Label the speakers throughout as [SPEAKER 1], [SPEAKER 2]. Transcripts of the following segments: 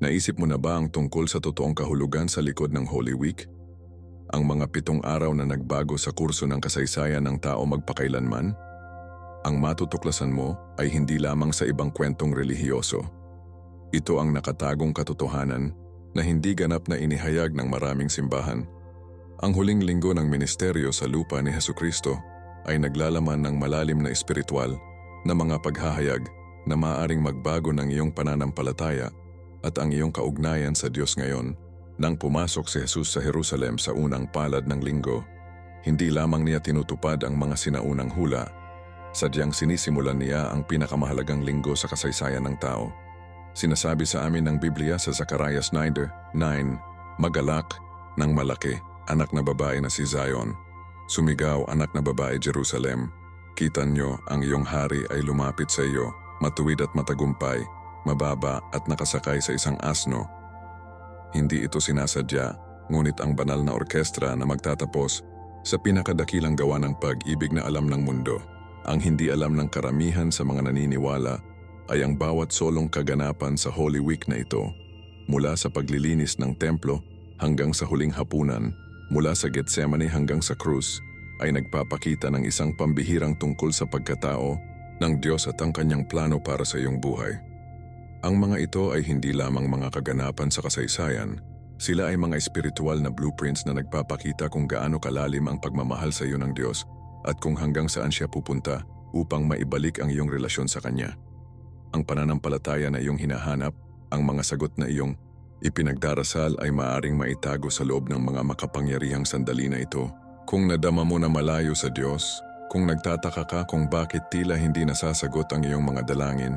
[SPEAKER 1] Naisip mo na ba ang tungkol sa totoong kahulugan sa likod ng Holy Week? Ang mga 7 araw na nagbago sa kurso ng kasaysayan ng tao magpakailanman? Ang matutuklasan mo ay hindi lamang sa ibang kwentong relihiyoso. Ito ang nakatagong katotohanan na hindi ganap na inihayag ng maraming simbahan. Ang huling linggo ng ministeryo sa lupa ni Hesukristo ay naglalaman ng malalim na espiritual na mga paghahayag na maaaring magbago ng iyong pananampalataya at ang iyong kaugnayan sa Diyos ngayon. Nang pumasok si Jesus sa Jerusalem sa unang palad ng linggo, hindi lamang niya tinutupad ang mga sinaunang hula, sadyang sinisimulan niya ang pinakamahalagang linggo sa kasaysayan ng tao. Sinasabi sa amin ng Biblia sa Zacarias 9:9, "Magalak ng malaki, anak na babae na si Zion. Sumigaw, anak na babae Jerusalem. Kita nyo, ang iyong hari ay lumapit sa iyo, matuwid at matagumpay, mababa at nakasakay sa isang asno." Hindi ito sinasadya, ngunit ang banal na orkestra na magtatapos sa pinakadakilang gawa ng pag-ibig na alam ng mundo. Ang hindi alam ng karamihan sa mga naniniwala ay ang bawat solong kaganapan sa Holy Week na ito, mula sa paglilinis ng templo hanggang sa huling hapunan, mula sa Getsemani hanggang sa krus, ay nagpapakita ng isang pambihirang tungkol sa pagkatao ng Diyos at ang kanyang plano para sa iyong buhay. Ang mga ito ay hindi lamang mga kaganapan sa kasaysayan, sila ay mga espiritual na blueprints na nagpapakita kung gaano kalalim ang pagmamahal sa iyo ng Diyos at kung hanggang saan siya pupunta upang maibalik ang iyong relasyon sa Kanya. Ang pananampalataya na iyong hinahanap, ang mga sagot na iyong ipinagdarasal ay maaaring maitago sa loob ng mga makapangyarihang sandali na ito. Kung nadama mo na malayo sa Diyos, kung nagtataka ka kung bakit tila hindi nasasagot ang iyong mga dalangin,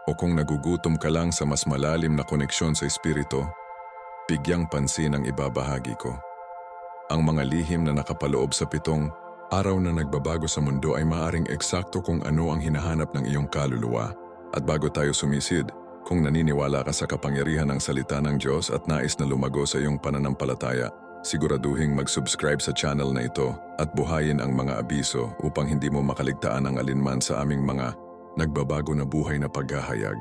[SPEAKER 1] o kung nagugutom ka lang sa mas malalim na koneksyon sa Espiritu, bigyang pansin ang ibabahagi ko. Ang mga lihim na nakapaloob sa 7 araw na nagbabago sa mundo ay maaaring eksakto kung ano ang hinahanap ng iyong kaluluwa. At bago tayo sumisid, kung naniniwala ka sa kapangyarihan ng salita ng Diyos at nais na lumago sa iyong pananampalataya, siguraduhing mag-subscribe sa channel na ito at buhayin ang mga abiso upang hindi mo makaligtaan ang alinman sa aming mga nagbabago na buhay na paghahayag.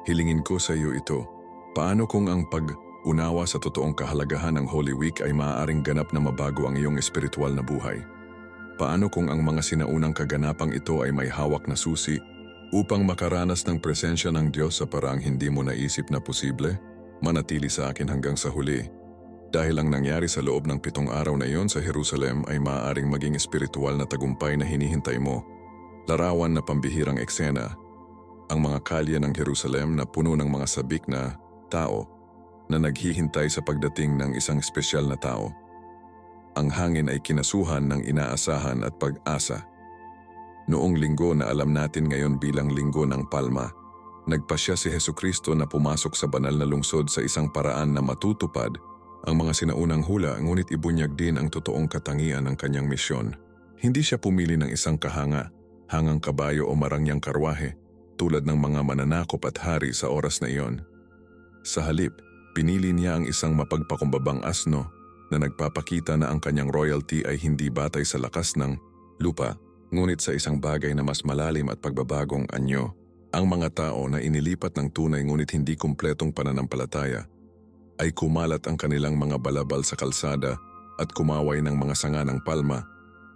[SPEAKER 1] Hilingin ko sa iyo ito, paano kung ang pag-unawa sa totoong kahalagahan ng Holy Week ay maaaring ganap na mabago ang iyong espiritual na buhay? Paano kung ang mga sinaunang kaganapang ito ay may hawak na susi upang makaranas ng presensya ng Diyos sa paraang hindi mo naisip na posible? Manatili sa akin hanggang sa huli. Dahil ang nangyari sa loob ng 7 araw na iyon sa Jerusalem ay maaaring maging espiritual na tagumpay na hinihintay mo. Larawan na pambihirang eksena, ang mga kalye ng Jerusalem na puno ng mga sabik na tao na naghihintay sa pagdating ng isang espesyal na tao. Ang hangin ay kinasuhan ng inaasahan at pag-asa. Noong linggo na alam natin ngayon bilang linggo ng Palma, nagpasya si Hesukristo na pumasok sa banal na lungsod sa isang paraan na matutupad ang mga sinaunang hula, ngunit ibunyag din ang totoong katangian ng kanyang misyon. Hindi siya pumili ng isang hangang kabayo o marangyang karwahe tulad ng mga mananakop at hari sa oras na iyon. Sa halip, pinili niya ang isang mapagpakumbabang asno na nagpapakita na ang kanyang royalty ay hindi batay sa lakas ng lupa, ngunit sa isang bagay na mas malalim at pagbabagong anyo. Ang mga tao na inilipat ng tunay ngunit hindi kumpletong pananampalataya ay kumalat ang kanilang mga balabal sa kalsada at kumaway ng mga sanga ng palma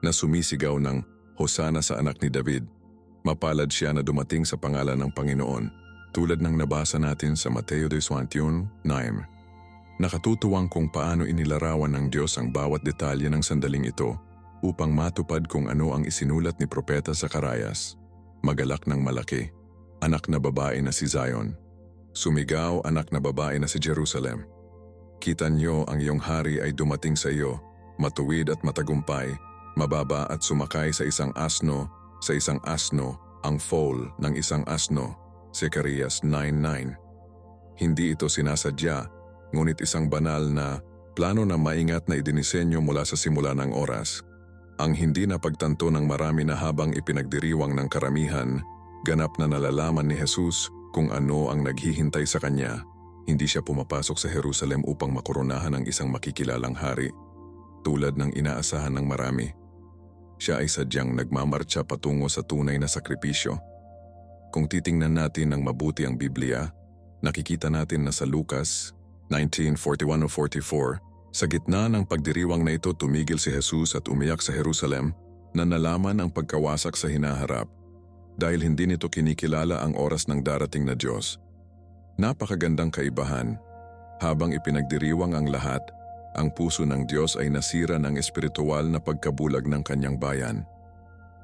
[SPEAKER 1] na sumisigaw ng Hosana sa anak ni David. Mapalad siya na dumating sa pangalan ng Panginoon, tulad ng nabasa natin sa Mateo 21:9. Nakatutuwang kung paano inilarawan ng Diyos ang bawat detalye ng sandaling ito upang matupad kung ano ang isinulat ni Propeta Zacarias. Magalak ng malaki, anak na babae na si Zion. Sumigaw, anak na babae na si Jerusalem. Kita niyo, ang iyong hari ay dumating sa iyo, matuwid at matagumpay, mababa at sumakay sa isang asno, ang foal ng isang asno. Zacarias 9:9. Hindi ito sinasadya, ngunit isang banal na plano na maingat na idinisenyo mula sa simula ng oras. Ang hindi na pagtanto ng marami na habang ipinagdiriwang ng karamihan, ganap na nalalaman ni Jesus kung ano ang naghihintay sa kanya. Hindi siya pumapasok sa Jerusalem upang makoronahan ng isang makikilalang hari, tulad ng inaasahan ng marami. Siya ay sadyang nagmamartsa patungo sa tunay na sakripisyo. Kung titingnan natin ng mabuti ang Biblia, Nakikita natin na sa Lucas 19:41 o 44, sa gitna ng pagdiriwang na ito tumigil si Jesus at umiyak sa Jerusalem na nalaman ang pagkawasak sa hinaharap dahil hindi nito kinikilala ang oras ng darating na Diyos. Napakagandang kaibahan. Habang ipinagdiriwang ang lahat, ang puso ng Diyos ay nasira ng espiritual na pagkabulag ng kanyang bayan.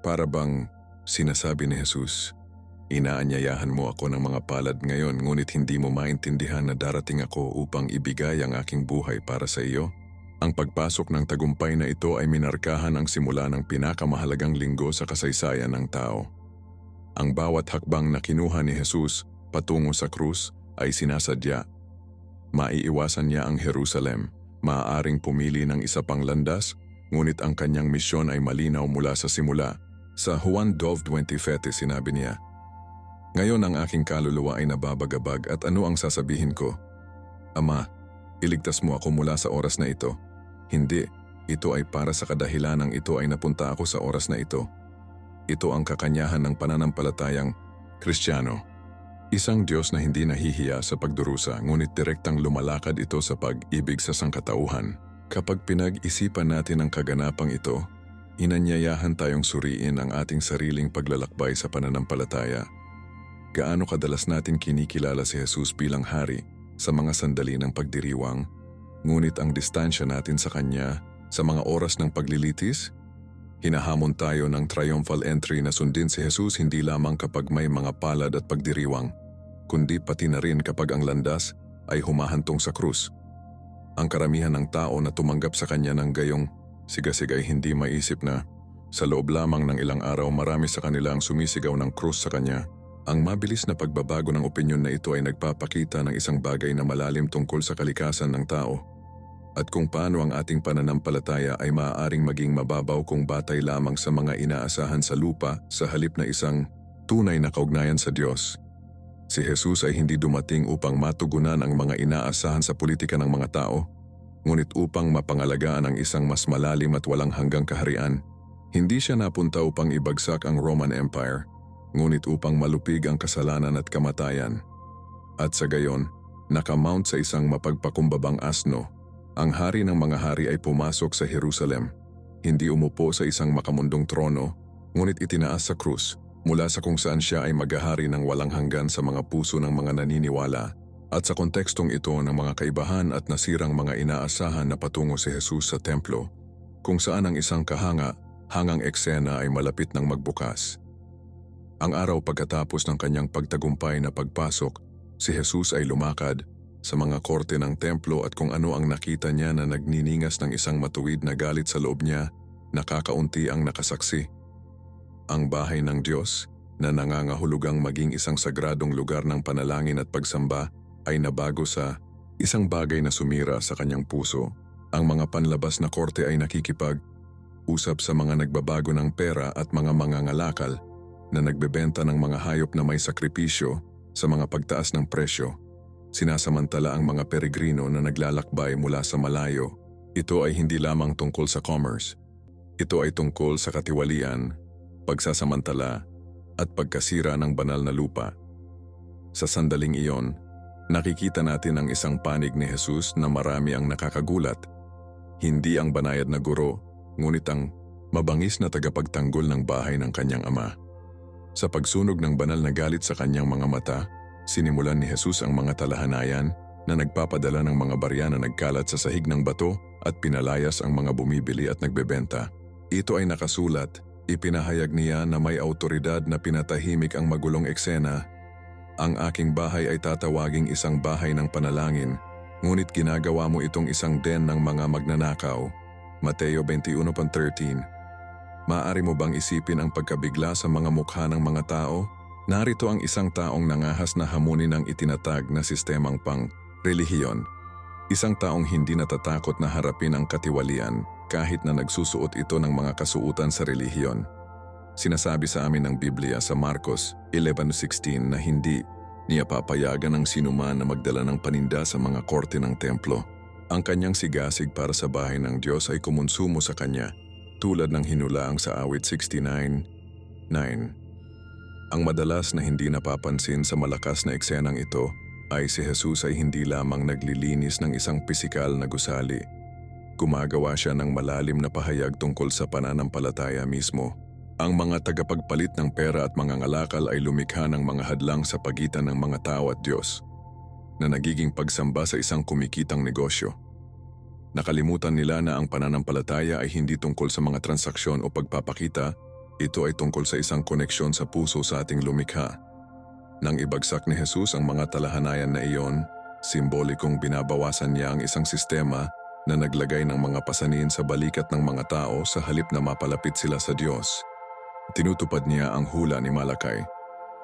[SPEAKER 1] Para bang sinasabi ni Jesus, inaanyayahan mo ako ng mga palad ngayon ngunit hindi mo maintindihan na darating ako upang ibigay ang aking buhay para sa iyo? Ang pagpasok ng tagumpay na ito ay minarkahan ang simula ng pinakamahalagang linggo sa kasaysayan ng tao. Ang bawat hakbang na kinuha ni Jesus patungo sa krus ay sinasadya. Maiiwasan niya ang Jerusalem, maaaring pumili ng isa pang landas, ngunit ang kanyang misyon ay malinaw mula sa simula. Sa Juan 12:20 sinabi niya, "Ngayon ang aking kaluluwa ay nababagabag at ano ang sasabihin ko? Ama, iligtas mo ako mula sa oras na ito. Hindi, ito ay para sa kadahilanang ito ay napunta ako sa oras na ito." Ito ang kakanyahan ng pananampalatayang Kristiyano. Isang Diyos na hindi nahihiya sa pagdurusa ngunit direktang lumalakad ito sa pag-ibig sa sangkatauhan. Kapag pinag-isipan natin ang kaganapang ito, inanyayahan tayong suriin ang ating sariling paglalakbay sa pananampalataya. Gaano kadalas natin kinikilala si Jesus bilang hari sa mga sandali ng pagdiriwang, ngunit ang distansya natin sa Kanya sa mga oras ng paglilitis? Hinahamon tayo ng triumphal entry na sundin si Jesus hindi lamang kapag may mga palad at pagdiriwang, kundi pati na rin kapag ang landas ay humahantong sa krus. Ang karamihan ng tao na tumanggap sa Kanya ng gayong sigasig ay hindi maisip na sa loob lamang ng ilang araw marami sa kanila ang sumisigaw ng krus sa Kanya. Ang mabilis na pagbabago ng opinyon na ito ay nagpapakita ng isang bagay na malalim tungkol sa kalikasan ng tao at kung paano ang ating pananampalataya ay maaaring maging mababaw kung batay lamang sa mga inaasahan sa lupa sa halip na isang tunay na kaugnayan sa Diyos. Si Jesus ay hindi dumating upang matugunan ang mga inaasahan sa politika ng mga tao, ngunit upang mapangalagaan ang isang mas malalim at walang hanggang kaharian. Hindi siya napunta upang ibagsak ang Roman Empire, ngunit upang malupig ang kasalanan at kamatayan. At sa gayon, nakamount sa isang mapagpakumbabang asno. Ang hari ng mga hari ay pumasok sa Jerusalem. Hindi umupo sa isang makamundong trono, ngunit itinaas sa krus mula sa kung saan siya ay maghahari ng walang hanggan sa mga puso ng mga naniniwala. At sa kontekstong ito ng mga kaibahan at nasirang mga inaasahan na patungo si Jesus sa templo, kung saan ang isang hangang eksena ay malapit ng magbukas. Ang araw pagkatapos ng kanyang pagtagumpay na pagpasok, si Jesus ay lumakad sa mga korte ng templo at kung ano ang nakita niya na nagniningas ng isang matuwid na galit sa loob niya, nakakaunti ang nakasaksi. Ang bahay ng Diyos, na nangangahulugang maging isang sagradong lugar ng panalangin at pagsamba, ay nabago sa isang bagay na sumira sa kanyang puso. Ang mga panlabas na korte ay nakikipag-usap sa mga nagbabago ng pera at mga mangangalakal na nagbebenta ng mga hayop na may sakripisyo sa mga pagtaas ng presyo. Sinasamantala ang mga peregrino na naglalakbay mula sa malayo. Ito ay hindi lamang tungkol sa commerce. Ito ay tungkol sa katiwalian, pagsasamantala, at pagkasira ng banal na lupa. Sa sandaling iyon, nakikita natin ang isang panig ni Jesus na marami ang nakakagulat. Hindi ang banayad na guro, ngunit ang mabangis na tagapagtanggol ng bahay ng kanyang ama. Sa pagsunog ng banal na galit sa kanyang mga mata, sinimulan ni Jesus ang mga talahanayan na nagpapadala ng mga barya na nagkalat sa sahig ng bato at pinalayas ang mga bumibili at nagbebenta. Ito ay nakasulat, ipinahayag niya na may autoridad na pinatahimik ang magulong eksena. Ang aking bahay ay tatawaging isang bahay ng panalangin, ngunit ginagawa mo itong isang den ng mga magnanakaw. Mateo 21:13. Maaari mo bang isipin ang pagkabigla sa mga mukha ng mga tao? Narito ang isang taong nangahas na hamunin ang itinatag na sistemang pang-relihiyon. Isang taong hindi natatakot na harapin ang katiwalian kahit na nagsusuot ito ng mga kasuutan sa relihiyon. Sinasabi sa amin ng Biblia sa Marcos 11:16 na hindi niya papayagan ng sinuman na magdala ng paninda sa mga korte ng templo. Ang kanyang sigasig para sa bahay ng Diyos ay kumonsumo sa kanya, tulad ng hinulaang sa awit 69:9. Ang madalas na hindi napapansin sa malakas na eksenang ito ay si Jesus ay hindi lamang naglilinis ng isang pisikal na gusali. Gumagawa siya ng malalim na pahayag tungkol sa pananampalataya mismo. Ang mga tagapagpalit ng pera at mga ngalakal ay lumikha ng mga hadlang sa pagitan ng mga tao at Diyos, na nagiging pagsamba sa isang kumikitang negosyo. Nakalimutan nila na ang pananampalataya ay hindi tungkol sa mga transaksyon o pagpapakita, ito ay tungkol sa isang koneksyon sa puso sa ating lumikha. Nang ibagsak ni Jesus ang mga talahanayan na iyon, simbolikong binabawasan niya ang isang sistema na naglagay ng mga pasanin sa balikat ng mga tao sa halip na mapalapit sila sa Diyos. Tinutupad niya ang hula ni Malakay.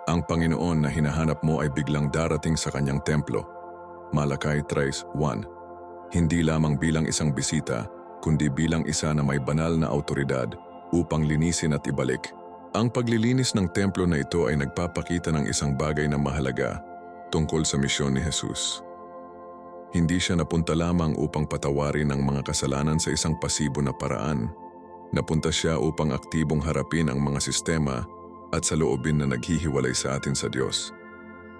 [SPEAKER 1] Ang Panginoon na hinahanap mo ay biglang darating sa kanyang templo. Malakay 3:1. Hindi lamang bilang isang bisita, kundi bilang isa na may banal na awtoridad upang linisin at ibalik. Ang paglilinis ng templo na ito ay nagpapakita ng isang bagay na mahalaga tungkol sa misyon ni Jesus. Hindi siya napunta lamang upang patawarin ang mga kasalanan sa isang pasibo na paraan. Napunta siya upang aktibong harapin ang mga sistema at sa loobin na naghihiwalay sa atin sa Diyos.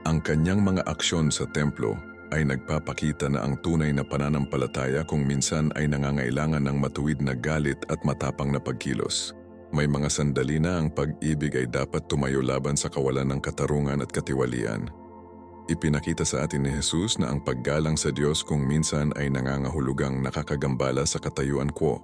[SPEAKER 1] Ang kanyang mga aksyon sa templo ay nagpapakita na ang tunay na pananampalataya kung minsan ay nangangailangan ng matuwid na galit at matapang na pagkilos. May mga sandali na ang pag-ibig ay dapat tumayo laban sa kawalan ng katarungan at katiwalian. Ipinakita sa atin ni Jesus na ang paggalang sa Diyos kung minsan ay nangangahulugang nakakagambala sa katayuan quo,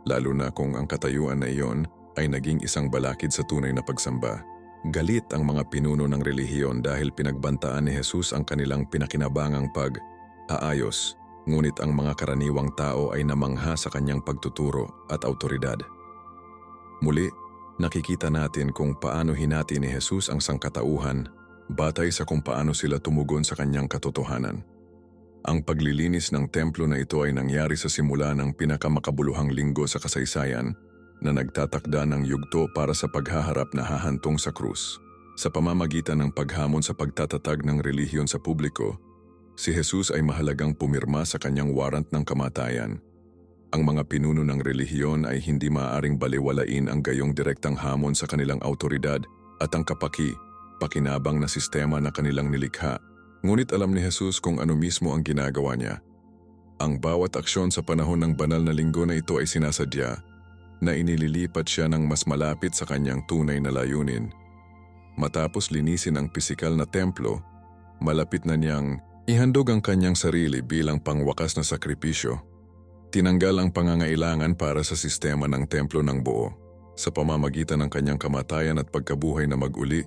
[SPEAKER 1] lalo na kung ang katayuan na iyon ay naging isang balakid sa tunay na pagsamba. Galit ang mga pinuno ng relihiyon dahil pinagbantaan ni Jesus ang kanilang pinakinabangang pag-aayos, ngunit ang mga karaniwang tao ay namangha sa kanyang pagtuturo at awtoridad. Muli, nakikita natin kung paano hinati ni Jesus ang sangkatauhan batay sa kung paano sila tumugon sa kanyang katotohanan. Ang paglilinis ng templo na ito ay nangyari sa simula ng pinakamakabuluhang linggo sa kasaysayan na nagtatakda ng yugto para sa paghaharap na hahantong sa krus. Sa pamamagitan ng paghamon sa pagtatatag ng relihiyon sa publiko, si Jesus ay mahalagang pumirma sa kanyang warrant ng kamatayan. Ang mga pinuno ng relihiyon ay hindi maaaring baliwalain ang gayong direktang hamon sa kanilang awtoridad at ang pakinabang na sistema na kanilang nilikha. Ngunit alam ni Jesus kung ano mismo ang ginagawa niya. Ang bawat aksyon sa panahon ng banal na linggo na ito ay sinasadya na inililipat siya ng mas malapit sa kanyang tunay na layunin. Matapos linisin ang pisikal na templo, malapit na niyang ihandog ang kanyang sarili bilang pangwakas na sakripisyo. Tinanggal ang pangangailangan para sa sistema ng templo ng buo. Sa pamamagitan ng kanyang kamatayan at pagkabuhay na mag-uli,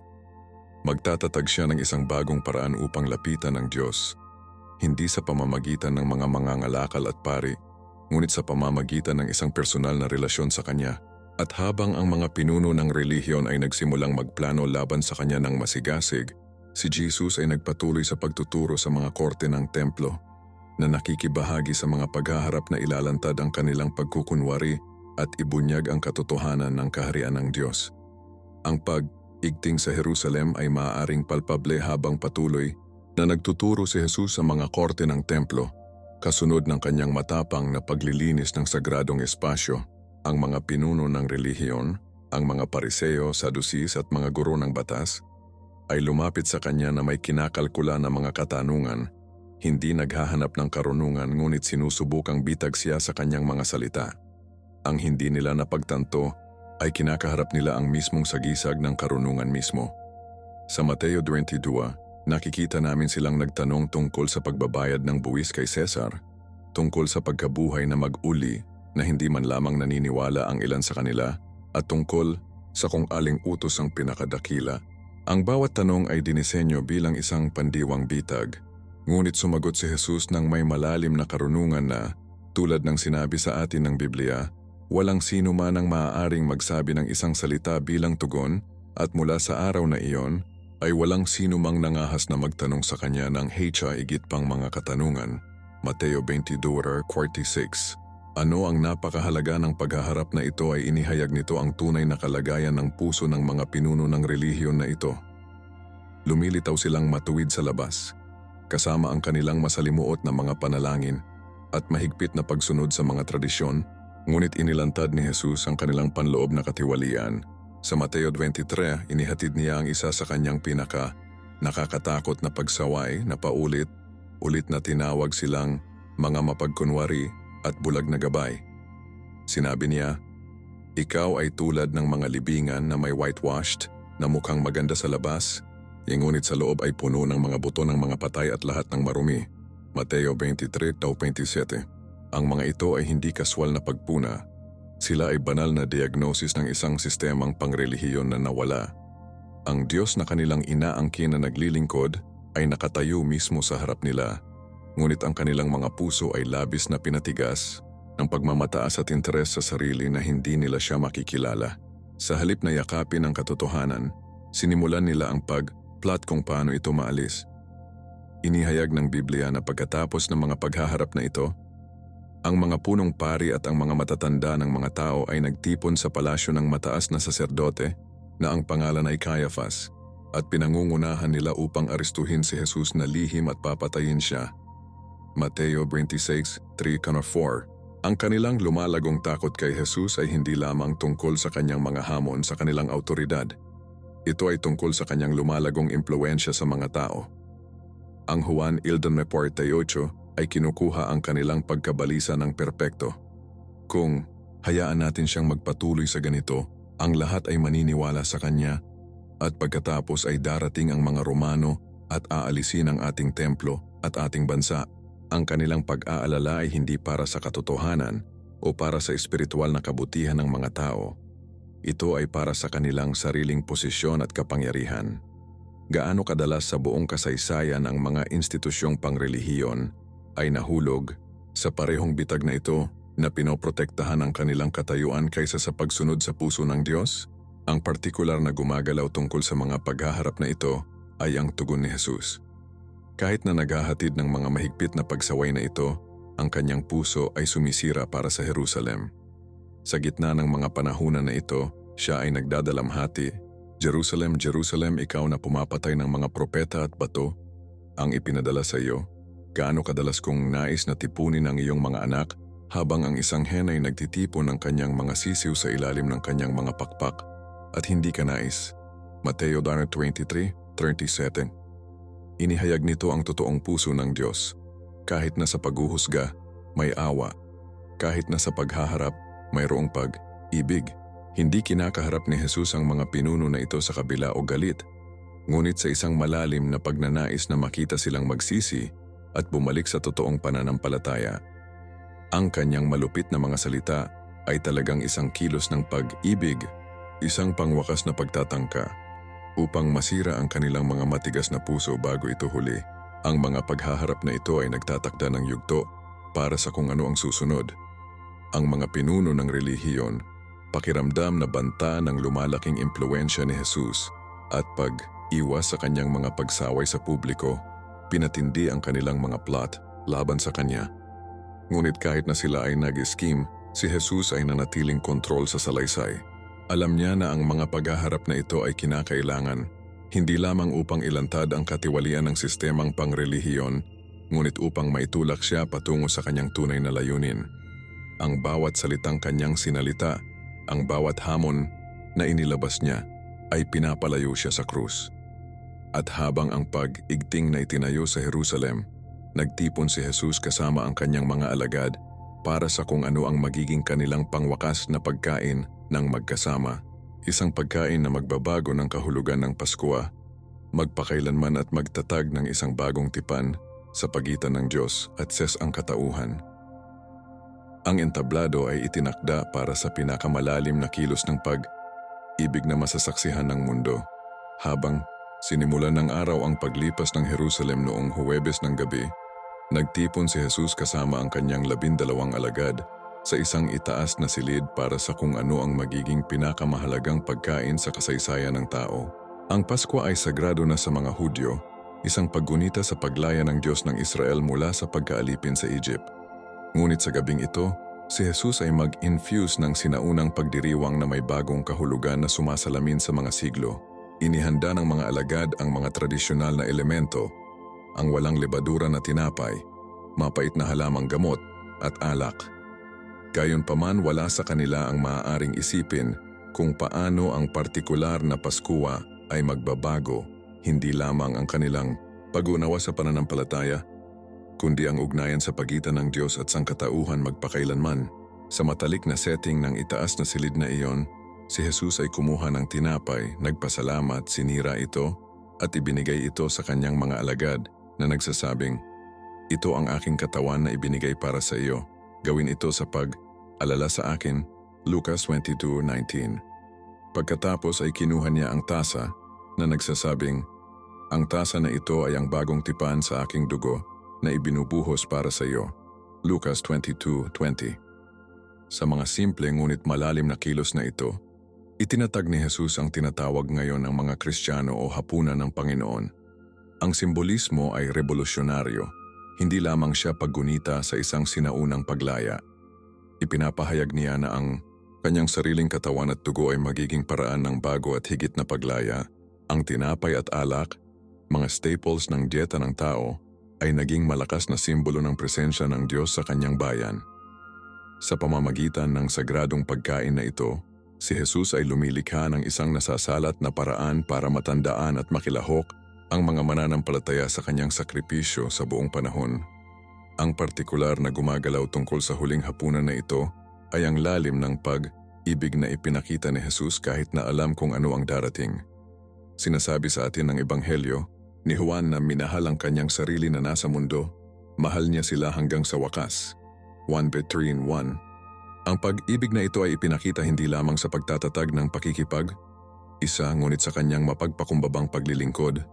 [SPEAKER 1] magtatatag siya ng isang bagong paraan upang lapitan ng Diyos. Hindi sa pamamagitan ng mga mangangalakal at pari, ngunit sa pamamagitan ng isang personal na relasyon sa Kanya. At habang ang mga pinuno ng relihiyon ay nagsimulang magplano laban sa Kanya ng masigasig, si Jesus ay nagpatuloy sa pagtuturo sa mga korte ng templo, na nakikibahagi sa mga paghaharap na ilalantad ang kanilang pagkukunwari at ibunyag ang katotohanan ng kaharian ng Diyos. Ang pag-igting sa Jerusalem ay maaaring palpable habang patuloy na nagtuturo si Jesus sa mga korte ng templo, kasunod ng kanyang matapang na paglilinis ng sagradong espasyo. Ang mga pinuno ng relihiyon, ang mga Pariseo, Saducees at mga guro ng batas, ay lumapit sa kanya na may kinakalkula na mga katanungan. Hindi naghahanap ng karunungan ngunit sinusubukang bitag siya sa kanyang mga salita. Ang hindi nila napagtanto ay kinakaharap nila ang mismong sagisag ng karunungan mismo. Sa Mateo 22, nakikita namin silang nagtanong tungkol sa pagbabayad ng buwis kay Cesar, tungkol sa pagkabuhay na mag-uli na hindi man lamang naniniwala ang ilan sa kanila, at tungkol sa kung aling utos ang pinakadakila. Ang bawat tanong ay dinisenyo bilang isang pandiwang bitag. Ngunit sumagot si Jesus ng may malalim na karunungan na, tulad ng sinabi sa atin ng Biblia, walang sino man ang maaaring magsabi ng isang salita bilang tugon, at mula sa araw na iyon, ay walang sino mang nangahas na magtanong sa kanya ng higit pang mga katanungan. Mateo 22:46. Ano ang napakahalaga ng paghaharap na ito ay inihayag nito ang tunay na kalagayan ng puso ng mga pinuno ng relihiyon na ito. Lumilitaw silang matuwid sa labas, kasama ang kanilang masalimuot na mga panalangin at mahigpit na pagsunod sa mga tradisyon, ngunit inilantad ni Jesus ang kanilang panloob na katiwalian. Sa Mateo 23, inihatid niya ang isa sa kanyang nakakatakot na pagsaway na paulit-ulit na tinawag silang mga mapagkunwari at bulag na gabay. Sinabi niya, "Ikaw ay tulad ng mga libingan na may whitewashed na mukhang maganda sa labas, ngunit sa loob ay puno ng mga buto ng mga patay at lahat ng marumi." Mateo 23:27. Ang mga ito ay hindi kaswal na pagpuna. Sila ay banal na diagnosis ng isang sistemang pangrelihiyon na nawala. Ang Diyos na kanilang inaangkin na naglilingkod ay nakatayo mismo sa harap nila, ngunit ang kanilang mga puso ay labis na pinatigas ng pagmamataas at interes sa sarili na hindi nila siya makikilala. Sa halip na yakapin ang katotohanan, sinimulan nila ang pag-plot kung paano ito maalis. Inihayag ng Biblia na pagkatapos ng mga paghaharap na ito, ang mga punong pari at ang mga matatanda ng mga tao ay nagtipon sa palasyo ng mataas na saserdote na ang pangalan ay Caiaphas at pinangungunahan nila upang arestuhin si Jesus na lihim at papatayin siya. Mateo 26:3-4. Ang kanilang lumalagong takot kay Jesus ay hindi lamang tungkol sa kanyang mga hamon sa kanilang autoridad. Ito ay tungkol sa kanyang lumalagong impluensya sa mga tao. Ang Juan 11:48 ay kinukuha ang kanilang pagkabalisa ng perpekto. Kung hayaan natin siyang magpatuloy sa ganito, ang lahat ay maniniwala sa kanya at pagkatapos ay darating ang mga Romano at aalisin ang ating templo at ating bansa. Ang kanilang pag-aalala ay hindi para sa katotohanan o para sa espiritual na kabutihan ng mga tao. Ito ay para sa kanilang sariling posisyon at kapangyarihan. Gaano kadalas sa buong kasaysayan ang mga institusyong pangrelihiyon ay nahulog sa parehong bitag na ito na pinoprotektahan ang kanilang katayuan kaysa sa pagsunod sa puso ng Diyos? Ang partikular na gumagalaw tungkol sa mga paghaharap na ito ay ang tugon ni Jesus. Kahit na naghahatid ng mga mahigpit na pagsaway na ito, ang kanyang puso ay sumisira para sa Jerusalem. Sa gitna ng mga panahunan na ito, siya ay nagdadalamhati, "Jerusalem, Jerusalem, ikaw na pumapatay ng mga propeta at bato, ang ipinadala sa iyo. Gaano kadalas kong nais na tipunin ang iyong mga anak habang ang isang hen ay nagtitipon ng kanyang mga sisiw sa ilalim ng kanyang mga pakpak at hindi ka nais." Mateo 23:37. Inihayag nito ang totoong puso ng Diyos. Kahit na sa paghuhusga, may awa. Kahit na sa paghaharap, mayroong pag-ibig. Hindi kinakaharap ni Jesus ang mga pinuno na ito sa kabila o galit, ngunit sa isang malalim na pagnanais na makita silang magsisi at bumalik sa totoong pananampalataya. Ang kanyang malupit na mga salita ay talagang isang kilos ng pag-ibig, isang pangwakas na pagtatangka, upang masira ang kanilang mga matigas na puso bago ito huli. Ang mga paghaharap na ito ay nagtatakda ng yugto para sa kung ano ang susunod. Ang mga pinuno ng relihiyon, pakiramdam na banta ng lumalaking impluensya ni Jesus at pag-iwas sa kanyang mga pagsaway sa publiko, pinatindi ang kanilang mga plot laban sa kanya. Ngunit kahit na sila ay nag-scheme, si Jesus ay nanatiling kontrol sa salaysay. Alam niya na ang mga paghaharap na ito ay kinakailangan, hindi lamang upang ilantad ang katiwalian ng sistemang pangrelihiyon, ngunit upang maitulak siya patungo sa kanyang tunay na layunin. Ang bawat salitang kanyang sinalita, ang bawat hamon na inilabas niya, ay pinapalayo siya sa krus. At habang ang pag-igting na itinayo sa Jerusalem, nagtipon si Jesus kasama ang kanyang mga alagad para sa kung ano ang magiging kanilang pangwakas na pagkain ng magkasama. Isang pagkain na magbabago ng kahulugan ng Paskwa, magpakailanman at magtatag ng isang bagong tipan sa pagitan ng Diyos at ses ang katauhan. Ang entablado ay itinakda para sa pinakamalalim na kilos ng pag-ibig na masasaksihan ng mundo. Habang sinimulan ng araw ang paglipas ng Jerusalem noong Huwebes ng gabi, nagtipon si Jesus kasama ang kanyang 12 alagad sa isang itaas na silid para sa kung ano ang magiging pinakamahalagang pagkain sa kasaysayan ng tao. Ang Pasko ay sagrado na sa mga Hudyo, isang paggunita sa paglaya ng Diyos ng Israel mula sa pagkaalipin sa Egypt. Ngunit sa gabing ito, si Jesus ay mag-infuse ng sinaunang pagdiriwang na may bagong kahulugan na sumasalamin sa mga siglo. Inihanda ng mga alagad ang mga tradisyonal na elemento, ang walang lebadura na tinapay, mapait na halamang gamot at alak. Gayunpaman wala sa kanila ang maaaring isipin kung paano ang partikular na Paskwa ay magbabago, hindi lamang ang kanilang pag-unawa sa pananampalataya, kundi ang ugnayan sa pagitan ng Diyos at sangkatauhan magpakailanman. Sa matalik na setting ng itaas na silid na iyon, si Jesus ay kumuha ng tinapay, nagpasalamat, sinira ito, at ibinigay ito sa kanyang mga alagad na nagsasabing, "Ito ang aking katawan na ibinigay para sa iyo. Gawin ito sa pag-alala sa akin." Lucas 22:19. Pagkatapos ay kinuha niya ang tasa na nagsasabing, "Ang tasa na ito ay ang bagong tipan sa aking dugo na ibinubuhos para sa iyo." Lucas 22:20. Sa mga simple ngunit malalim na kilos na ito, itinatag ni Jesus ang tinatawag ngayon ng mga Kristiyano o hapunan ng Panginoon. Ang simbolismo ay revolusyonaryo, hindi lamang siya paggunita sa isang sinaunang paglaya. Ipinapahayag niya na ang kanyang sariling katawan at dugo ay magiging paraan ng bago at higit na paglaya. Ang tinapay at alak, mga staples ng dieta ng tao, ay naging malakas na simbolo ng presensya ng Diyos sa kanyang bayan. Sa pamamagitan ng sagradong pagkain na ito, si Jesus ay lumilikha ng isang nasasalat na paraan para matandaan at makilahok ang mga mananampalataya sa kanyang sakripisyo sa buong panahon. Ang partikular na gumagalaw tungkol sa huling hapunan na ito ay ang lalim ng pag-ibig na ipinakita ni Jesus kahit na alam kung ano ang darating. Sinasabi sa atin ng Ebanghelyo ni Juan na minahal ang kanyang sarili na nasa mundo, mahal niya sila hanggang sa wakas. 1 Peter 3:1. Ang pag-ibig na ito ay ipinakita hindi lamang sa pagtatatag ng pakikipag-isa ngunit sa kanyang mapagpakumbabang paglilingkod.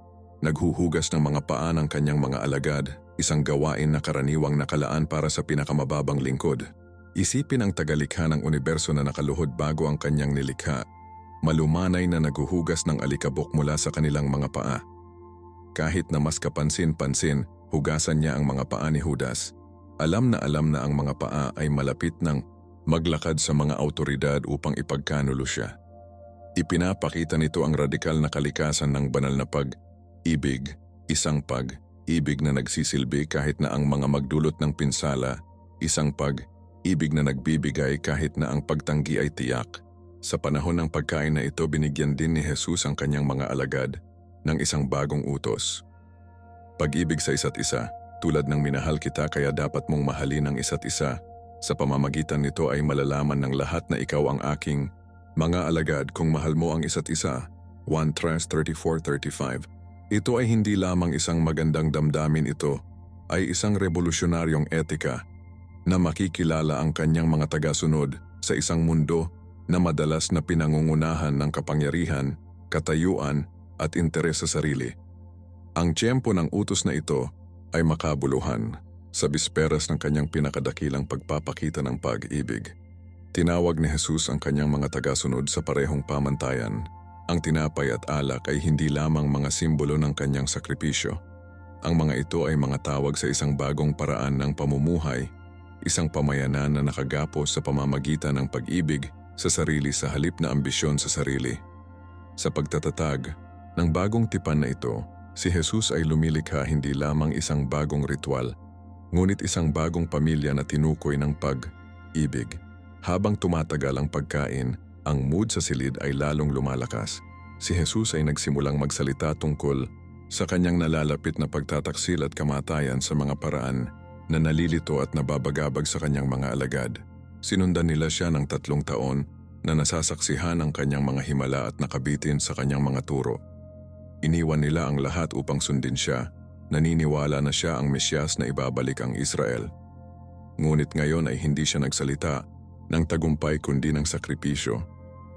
[SPEAKER 1] Naghuhugas ng mga paa ng kanyang mga alagad, isang gawain na karaniwang nakalaan para sa pinakamababang lingkod. Isipin ang tagalikha ng universo na nakaluhod bago ang kanyang nilikha, malumanay na naghuhugas ng alikabok mula sa kanilang mga paa. Kahit na mas kapansin-pansin, hugasan niya ang mga paa ni Judas. Alam na ang mga paa ay malapit ng maglakad sa mga awtoridad upang ipagkanulo siya. Ipinapakita nito ang radikal na kalikasan ng banal na pag-ibig, isang pag-ibig na nagsisilbi kahit na ang mga magdulot ng pinsala, isang pag-ibig na nagbibigay kahit na ang pagtanggi ay tiyak. Sa panahon ng pagkain na ito, binigyan din ni Jesus ang kanyang mga alagad ng isang bagong utos. Pag-ibig sa isa't isa. Tulad ng minahal kita kaya dapat mong mahalin ang isa't isa. Sa pamamagitan nito ay malalaman ng lahat na ikaw ang aking mga alagad kung mahal mo ang isa't isa. 1 Thess 34:35. Ito ay hindi lamang isang magandang damdamin, ito ay isang revolusyonaryong etika na makikilala ang kanyang mga tagasunod sa isang mundo na madalas na pinangungunahan ng kapangyarihan, katayuan at interes sa sarili. Ang tiyempo ng utos na ito ay makabuluhan sa bisperas ng kanyang pinakadakilang pagpapakita ng pag-ibig. Tinawag ni Jesus ang kanyang mga tagasunod sa parehong pamantayan. Ang tinapay at alak ay hindi lamang mga simbolo ng kanyang sakripisyo. Ang mga ito ay mga tawag sa isang bagong paraan ng pamumuhay, isang pamayanan na nakagapos sa pamamagitan ng pag-ibig sa sarili sa halip na ambisyon sa sarili. Sa pagtatatag ng bagong tipan na ito, si Jesus ay lumilikha hindi lamang isang bagong ritual, ngunit isang bagong pamilya na tinukoy ng pag-ibig. Habang tumatagal ang pagkain, ang mood sa silid ay lalong lumalakas. Si Jesus ay nagsimulang magsalita tungkol sa kanyang nalalapit na pagtataksil at kamatayan sa mga paraan na nalilito at nababagabag sa kanyang mga alagad. Sinundan nila siya ng 3 taon na nasasaksihan ang kanyang mga himala at nakabitin sa kanyang mga turo. Iniwan nila ang lahat upang sundin siya, naniniwala na siya ang Mesyas na ibabalik ang Israel. Ngunit ngayon ay hindi siya nagsalita ng tagumpay kundi ng sakripisyo,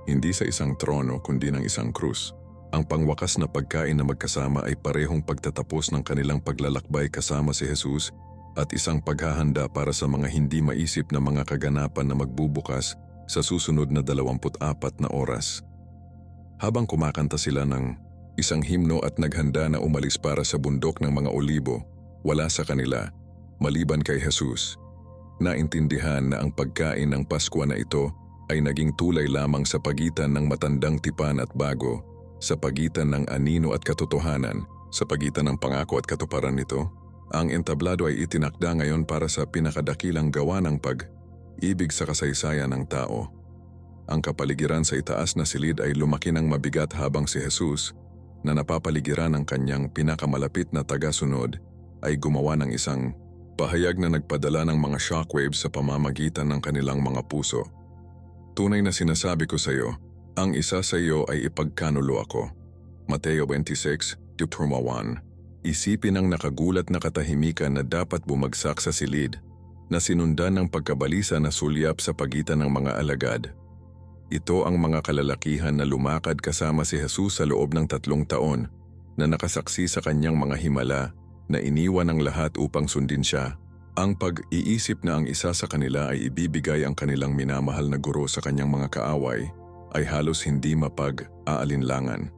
[SPEAKER 1] hindi sa isang trono kundi ng isang krus. Ang pangwakas na pagkain na magkasama ay parehong pagtatapos ng kanilang paglalakbay kasama si Jesus at isang paghahanda para sa mga hindi maisip na mga kaganapan na magbubukas sa susunod na 24 na oras. Habang kumakanta sila ng isang himno at naghanda na umalis para sa bundok ng mga olibo, wala sa kanila, maliban kay Jesus. Naintindihan na ang pagkain ng Paskwa na ito ay naging tulay lamang sa pagitan ng matandang tipan at bago, sa pagitan ng anino at katotohanan, sa pagitan ng pangako at katuparan nito. Ang entablado ay itinakda ngayon para sa pinakadakilang gawa ng pag-ibig sa kasaysayan ng tao. Ang kapaligiran sa itaas na silid ay lumaki ng mabigat habang si Jesus na napapaligiran ng kanyang pinakamalapit na taga-sunod ay gumawa ng isang pahayag na nagpadala ng mga shockwaves sa pamamagitan ng kanilang mga puso. Tunay na sinasabi ko sa iyo, ang isa sa iyo ay ipagkanulo ako. Mateo 26, Deuteronomy 1. Isipin ang nakagulat na katahimikan na dapat bumagsak sa silid, na sinundan ng pagkabalisa na sulyap sa pagitan ng mga alagad. Ito ang mga kalalakihan na lumakad kasama si Jesus sa loob ng 3 taon, na nakasaksi sa kanyang mga himala, na iniwan ang lahat upang sundin siya. Ang pag-iisip na ang isa sa kanila ay ibibigay ang kanilang minamahal na guro sa kanyang mga kaaway ay halos hindi mapag-aalinlangan.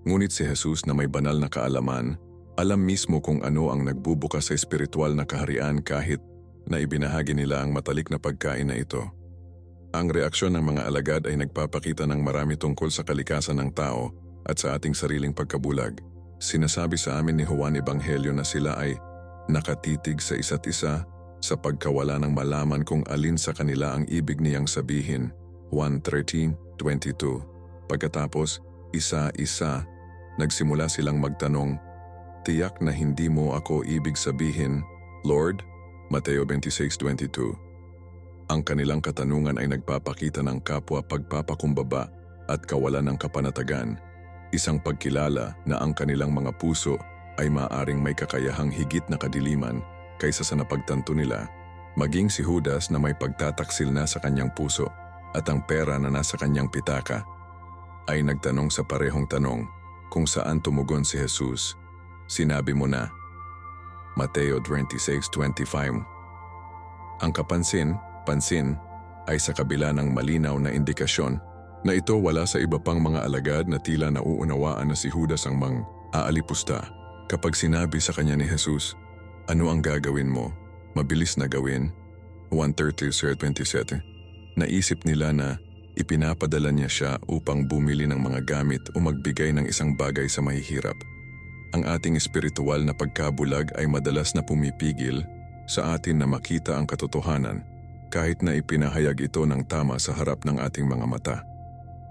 [SPEAKER 1] Ngunit si Jesus na may banal na kaalaman, alam mismo kung ano ang nagbubukas sa espiritual na kaharian kahit na ibinahagi nila ang matalik na pagkain na ito. Ang reaksyon ng mga alagad ay nagpapakita ng marami tungkol sa kalikasan ng tao at sa ating sariling pagkabulag. Sinasabi sa amin ni Juan Ebanghelyo na sila ay nakatitig sa isa't isa sa pagkawala ng malaman kung alin sa kanila ang ibig niyang sabihin. Juan 13:22. Pagkatapos, isa-isa, nagsimula silang magtanong, "Tiyak na hindi mo ako ibig sabihin, Lord?" Mateo 26:22. Ang kanilang katanungan ay nagpapakita ng kapwa pagpapakumbaba at kawalan ng kapanatagan, isang pagkilala na ang kanilang mga puso ay maaaring may kakayahang higit na kadiliman kaysa sa napagtanto nila, maging si Judas na may pagtataksil na sa kanyang puso at ang pera na nasa kanyang pitaka, ay nagtanong sa parehong tanong kung saan tumugon si Jesus. Sinabi mo na. Mateo 26:25. Ang pansin ay sa kabila ng malinaw na indikasyon na ito wala sa iba pang mga alagad na tila nauunawaan na si Judas ang mang-aalipusta. Kapag sinabi sa kanya ni Jesus, "Ano ang gagawin mo? Mabilis na gawin." 1:30-27. Naisip nila na ipinapadala niya siya upang bumili ng mga gamit o magbigay ng isang bagay sa mahihirap. Ang ating espiritual na pagkabulag ay madalas na pumipigil sa atin na makita ang katotohanan kahit na ipinahayag ito ng tama sa harap ng ating mga mata.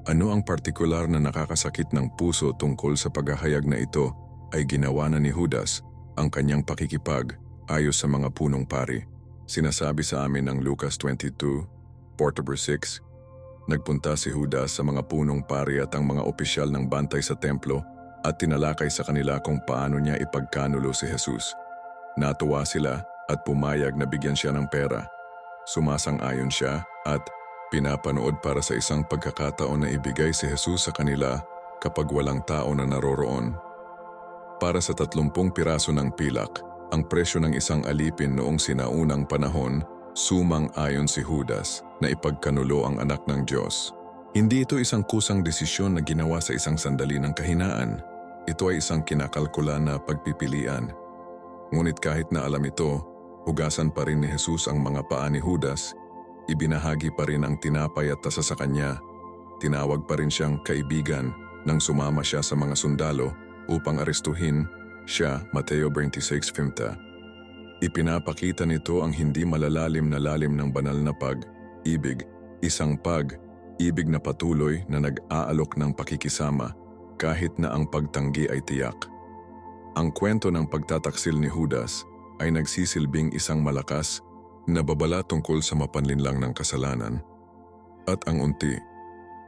[SPEAKER 1] Ano ang partikular na nakakasakit ng puso tungkol sa paghahayag na ito ay ginawa na ni Judas ang kanyang pakikipag ayos sa mga punong pari. Sinasabi sa amin ng Lucas 22:4-6, nagpunta si Judas sa mga punong pari at ang mga opisyal ng bantay sa templo at tinalakay sa kanila kung paano niya ipagkanulo si Jesus. Natuwa sila at pumayag na bigyan siya ng pera. Sumasang-ayon siya at pinapanood para sa isang pagkakataon na ibigay si Jesus sa kanila kapag walang tao na naroroon. Para sa 30 piraso ng pilak, ang presyo ng isang alipin noong sinaunang panahon, sumang-ayon si Judas na ipagkanulo ang anak ng Diyos. Hindi ito isang kusang desisyon na ginawa sa isang sandali ng kahinaan. Ito ay isang kinakalkula na pagpipilian. Ngunit kahit na alam ito, hugasan pa rin ni Jesus ang mga paa ni Judas, ibinahagi pa rin ang tinapay at tasa sa kanya, tinawag pa rin siyang kaibigan nang sumama siya sa mga sundalo upang arestuhin siya. Mateo 26:50. Ipinapakita nito ang hindi malalalim na lalim ng banal na pag-ibig, isang pag-ibig na patuloy na nag-aalok ng pakikisama kahit na ang pagtanggi ay tiyak. Ang kwento ng pagtataksil ni Judas ay nagsisilbing isang malakas na babala tungkol sa mapanlinlang ng kasalanan at ang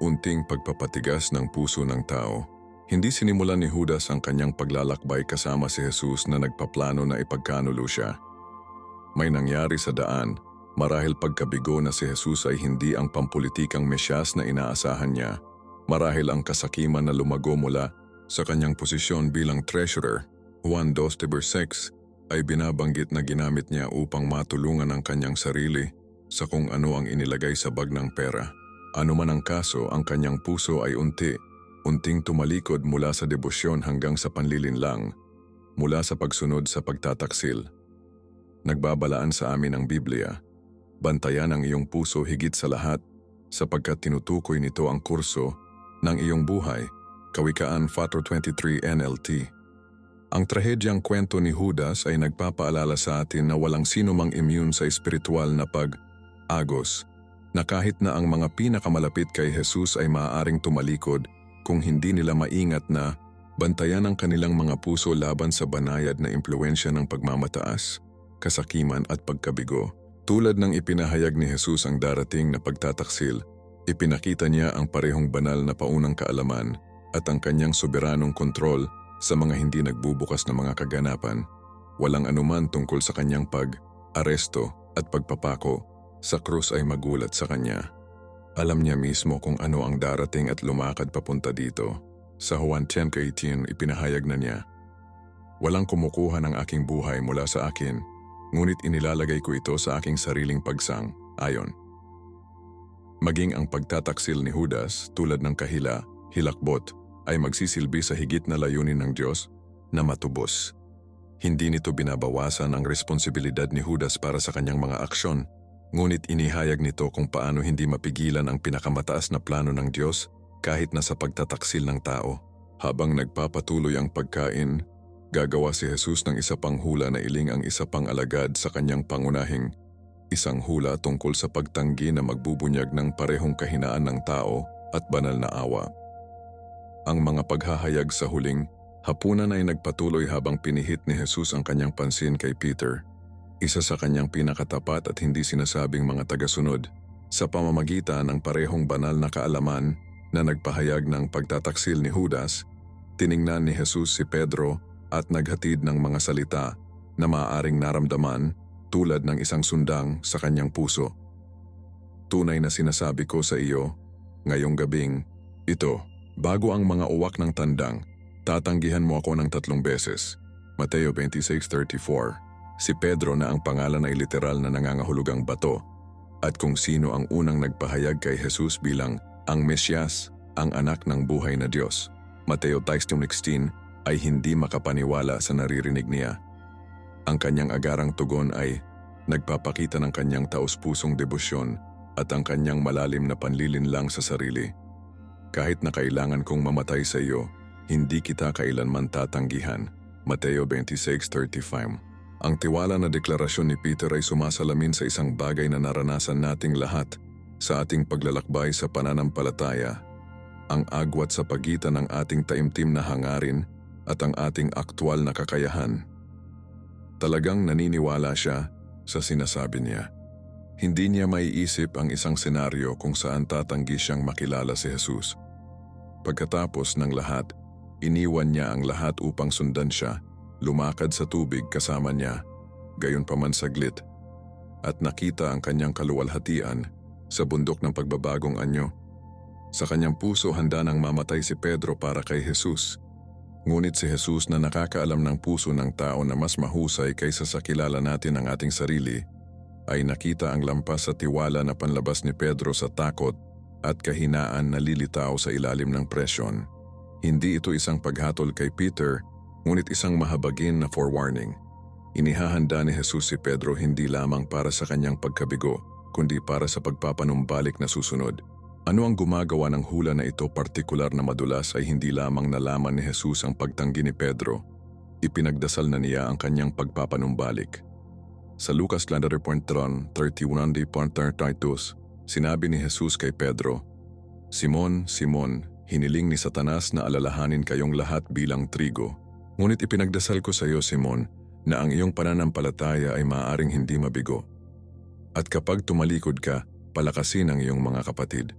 [SPEAKER 1] unting pagpapatigas ng puso ng tao. Hindi sinimulan ni Judas ang kanyang paglalakbay kasama si Jesus na nagpaplano na ipagkanulo siya. May nangyari sa daan, marahil pagkabigo na si Jesus ay hindi ang pampulitikang mesyas na inaasahan niya, marahil ang kasakiman na lumago mula sa kanyang posisyon bilang treasurer. Juan 2:6 ay binabanggit na ginamit niya upang matulungan ang kanyang sarili sa kung ano ang inilagay sa bag ng pera. Ano man ang kaso, ang kanyang puso ay unting tumalikod mula sa debosyon hanggang sa panlilinlang, mula sa pagsunod sa pagtataksil. Nagbabalaan sa amin ang Biblia, bantayan ang iyong puso higit sa lahat sapagkat tinutukoy nito ang kurso ng iyong buhay. Kawikaan 4:23 NLT. Ang trahedyang kwento ni Judas ay nagpapaalala sa atin na walang sino mang immune sa espiritual na pag-agos, na kahit na ang mga pinakamalapit kay Jesus ay maaaring tumalikod kung hindi nila maingat na Bantayan ang kanilang mga puso laban sa banayad na impluensya ng pagmamataas, kasakiman at pagkabigo. Tulad ng ipinahayag ni Jesus ang darating na pagtataksil, ipinakita niya ang parehong banal na paunang kaalaman at ang kanyang soberanong kontrol sa mga hindi nagbubukas na mga kaganapan. Walang anuman tungkol sa kanyang pag-aresto at pagpapako sa krus ay magulat sa kanya. Alam niya mismo kung ano ang darating at lumakad papunta dito. Sa Juan 10:18 ipinahayag na niya, "Walang kumukuha ng aking buhay mula sa akin, ngunit inilalagay ko ito sa aking sariling pagsang, ayon." Maging ang pagtataksil ni Judas tulad ng kahila, hilakbot, ay magsisilbi sa higit na layunin ng Diyos na matubos. Hindi nito binabawasan ang responsibilidad ni Judas para sa kanyang mga aksyon, ngunit inihayag nito kung paano hindi mapigilan ang pinakamataas na plano ng Diyos kahit na sa pagtataksil ng tao. Habang nagpapatuloy ang pagkain, gagawa si Jesus ng isa pang hula na iling ang isa pang alagad sa kanyang pangunahing isang hula tungkol sa pagtanggi na magbubunyag ng parehong kahinaan ng tao at banal na awa. Ang mga paghahayag sa huling hapunan ay nagpatuloy habang pinihit ni Jesus ang kanyang pansin kay Peter, isa sa kanyang pinakatapat at hindi sinasabing mga tagasunod. Sa pamamagitan ng parehong banal na kaalaman na nagpahayag ng pagtataksil ni Judas, tiningnan ni Jesus si Pedro at naghatid ng mga salita na maaaring naramdaman tulad ng isang sundang sa kanyang puso. "Tunay na sinasabi ko sa iyo, ngayong gabing ito, bago ang mga uwak ng tandang, tatanggihan mo ako ng 3 beses." Mateo 26:34. Si Pedro na ang pangalan ay literal na nangangahulugang bato, at kung sino ang unang nagpahayag kay Jesus bilang ang Mesyas, ang anak ng buhay na Diyos, Mateo 16, ay hindi makapaniwala sa naririnig niya. Ang kanyang agarang tugon ay nagpapakita ng kanyang taus-pusong debosyon at ang kanyang malalim na panlilinlang sa sarili. "Kahit na kailangan kong mamatay sa iyo, hindi kita kailanman tatanggihan." Mateo 26:35. Ang tiwala na deklarasyon ni Peter ay sumasalamin sa isang bagay na naranasan nating lahat sa ating paglalakbay sa pananampalataya, ang agwat sa pagitan ng ating taimtim na hangarin at ang ating aktwal na kakayahan. Talagang naniniwala siya sa sinasabi niya. Hindi niya maiisip ang isang senaryo kung saan tatanggi siyang makilala si Jesus. Pagkatapos ng lahat, iniwan niya ang lahat upang sundan siya, lumakad sa tubig kasama niya, gayunpaman saglit, at nakita ang kanyang kaluwalhatian sa bundok ng pagbabagong anyo. Sa kanyang puso handa nang mamatay si Pedro para kay Jesus. Ngunit si Jesus na nakakaalam ng puso ng tao na mas mahusay kaysa sa kilala natin ang ating sarili, ay nakita ang lampas sa tiwala na panlabas ni Pedro sa takot at kahinaan na lilitaw sa ilalim ng presyon. Hindi ito isang paghatol kay Peter, ngunit isang mahabagin na forewarning. Inihahanda ni Jesus si Pedro hindi lamang para sa kanyang pagkabigo, kundi para sa pagpapanumbalik na susunod. Ano ang gumagawa ng hula na ito partikular na madulas ay hindi lamang nalaman ni Jesus ang pagtanggi ni Pedro, ipinagdasal na niya ang kanyang pagpapanumbalik. Sa Lucas 31:31-32, sinabi ni Jesus kay Pedro, "Simon, Simon, hiniling ni Satanas na alalahanin kayong lahat bilang trigo. Ngunit ipinagdasal ko sa iyo, Simon, na ang iyong pananampalataya ay maaaring hindi mabigo. At kapag tumalikod ka, palakasin ang iyong mga kapatid."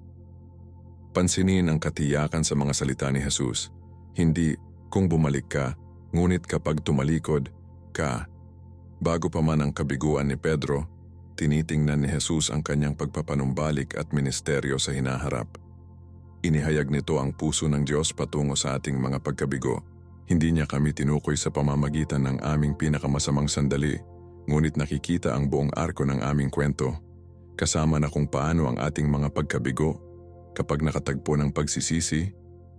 [SPEAKER 1] Pansinin ang katiyakan sa mga salita ni Jesus. Hindi kung bumalik ka, ngunit kapag tumalikod ka. Bago pa man ang kabiguan ni Pedro, tinitingnan ni Jesus ang kanyang pagpapanumbalik at ministeryo sa hinaharap. Inihayag nito ang puso ng Diyos patungo sa ating mga pagkabigo. Hindi niya kami tinukoy sa pamamagitan ng aming pinakamasamang sandali, ngunit nakikita ang buong arko ng aming kwento, kasama na kung paano ang ating mga pagkabigo, kapag nakatagpo ng pagsisisi,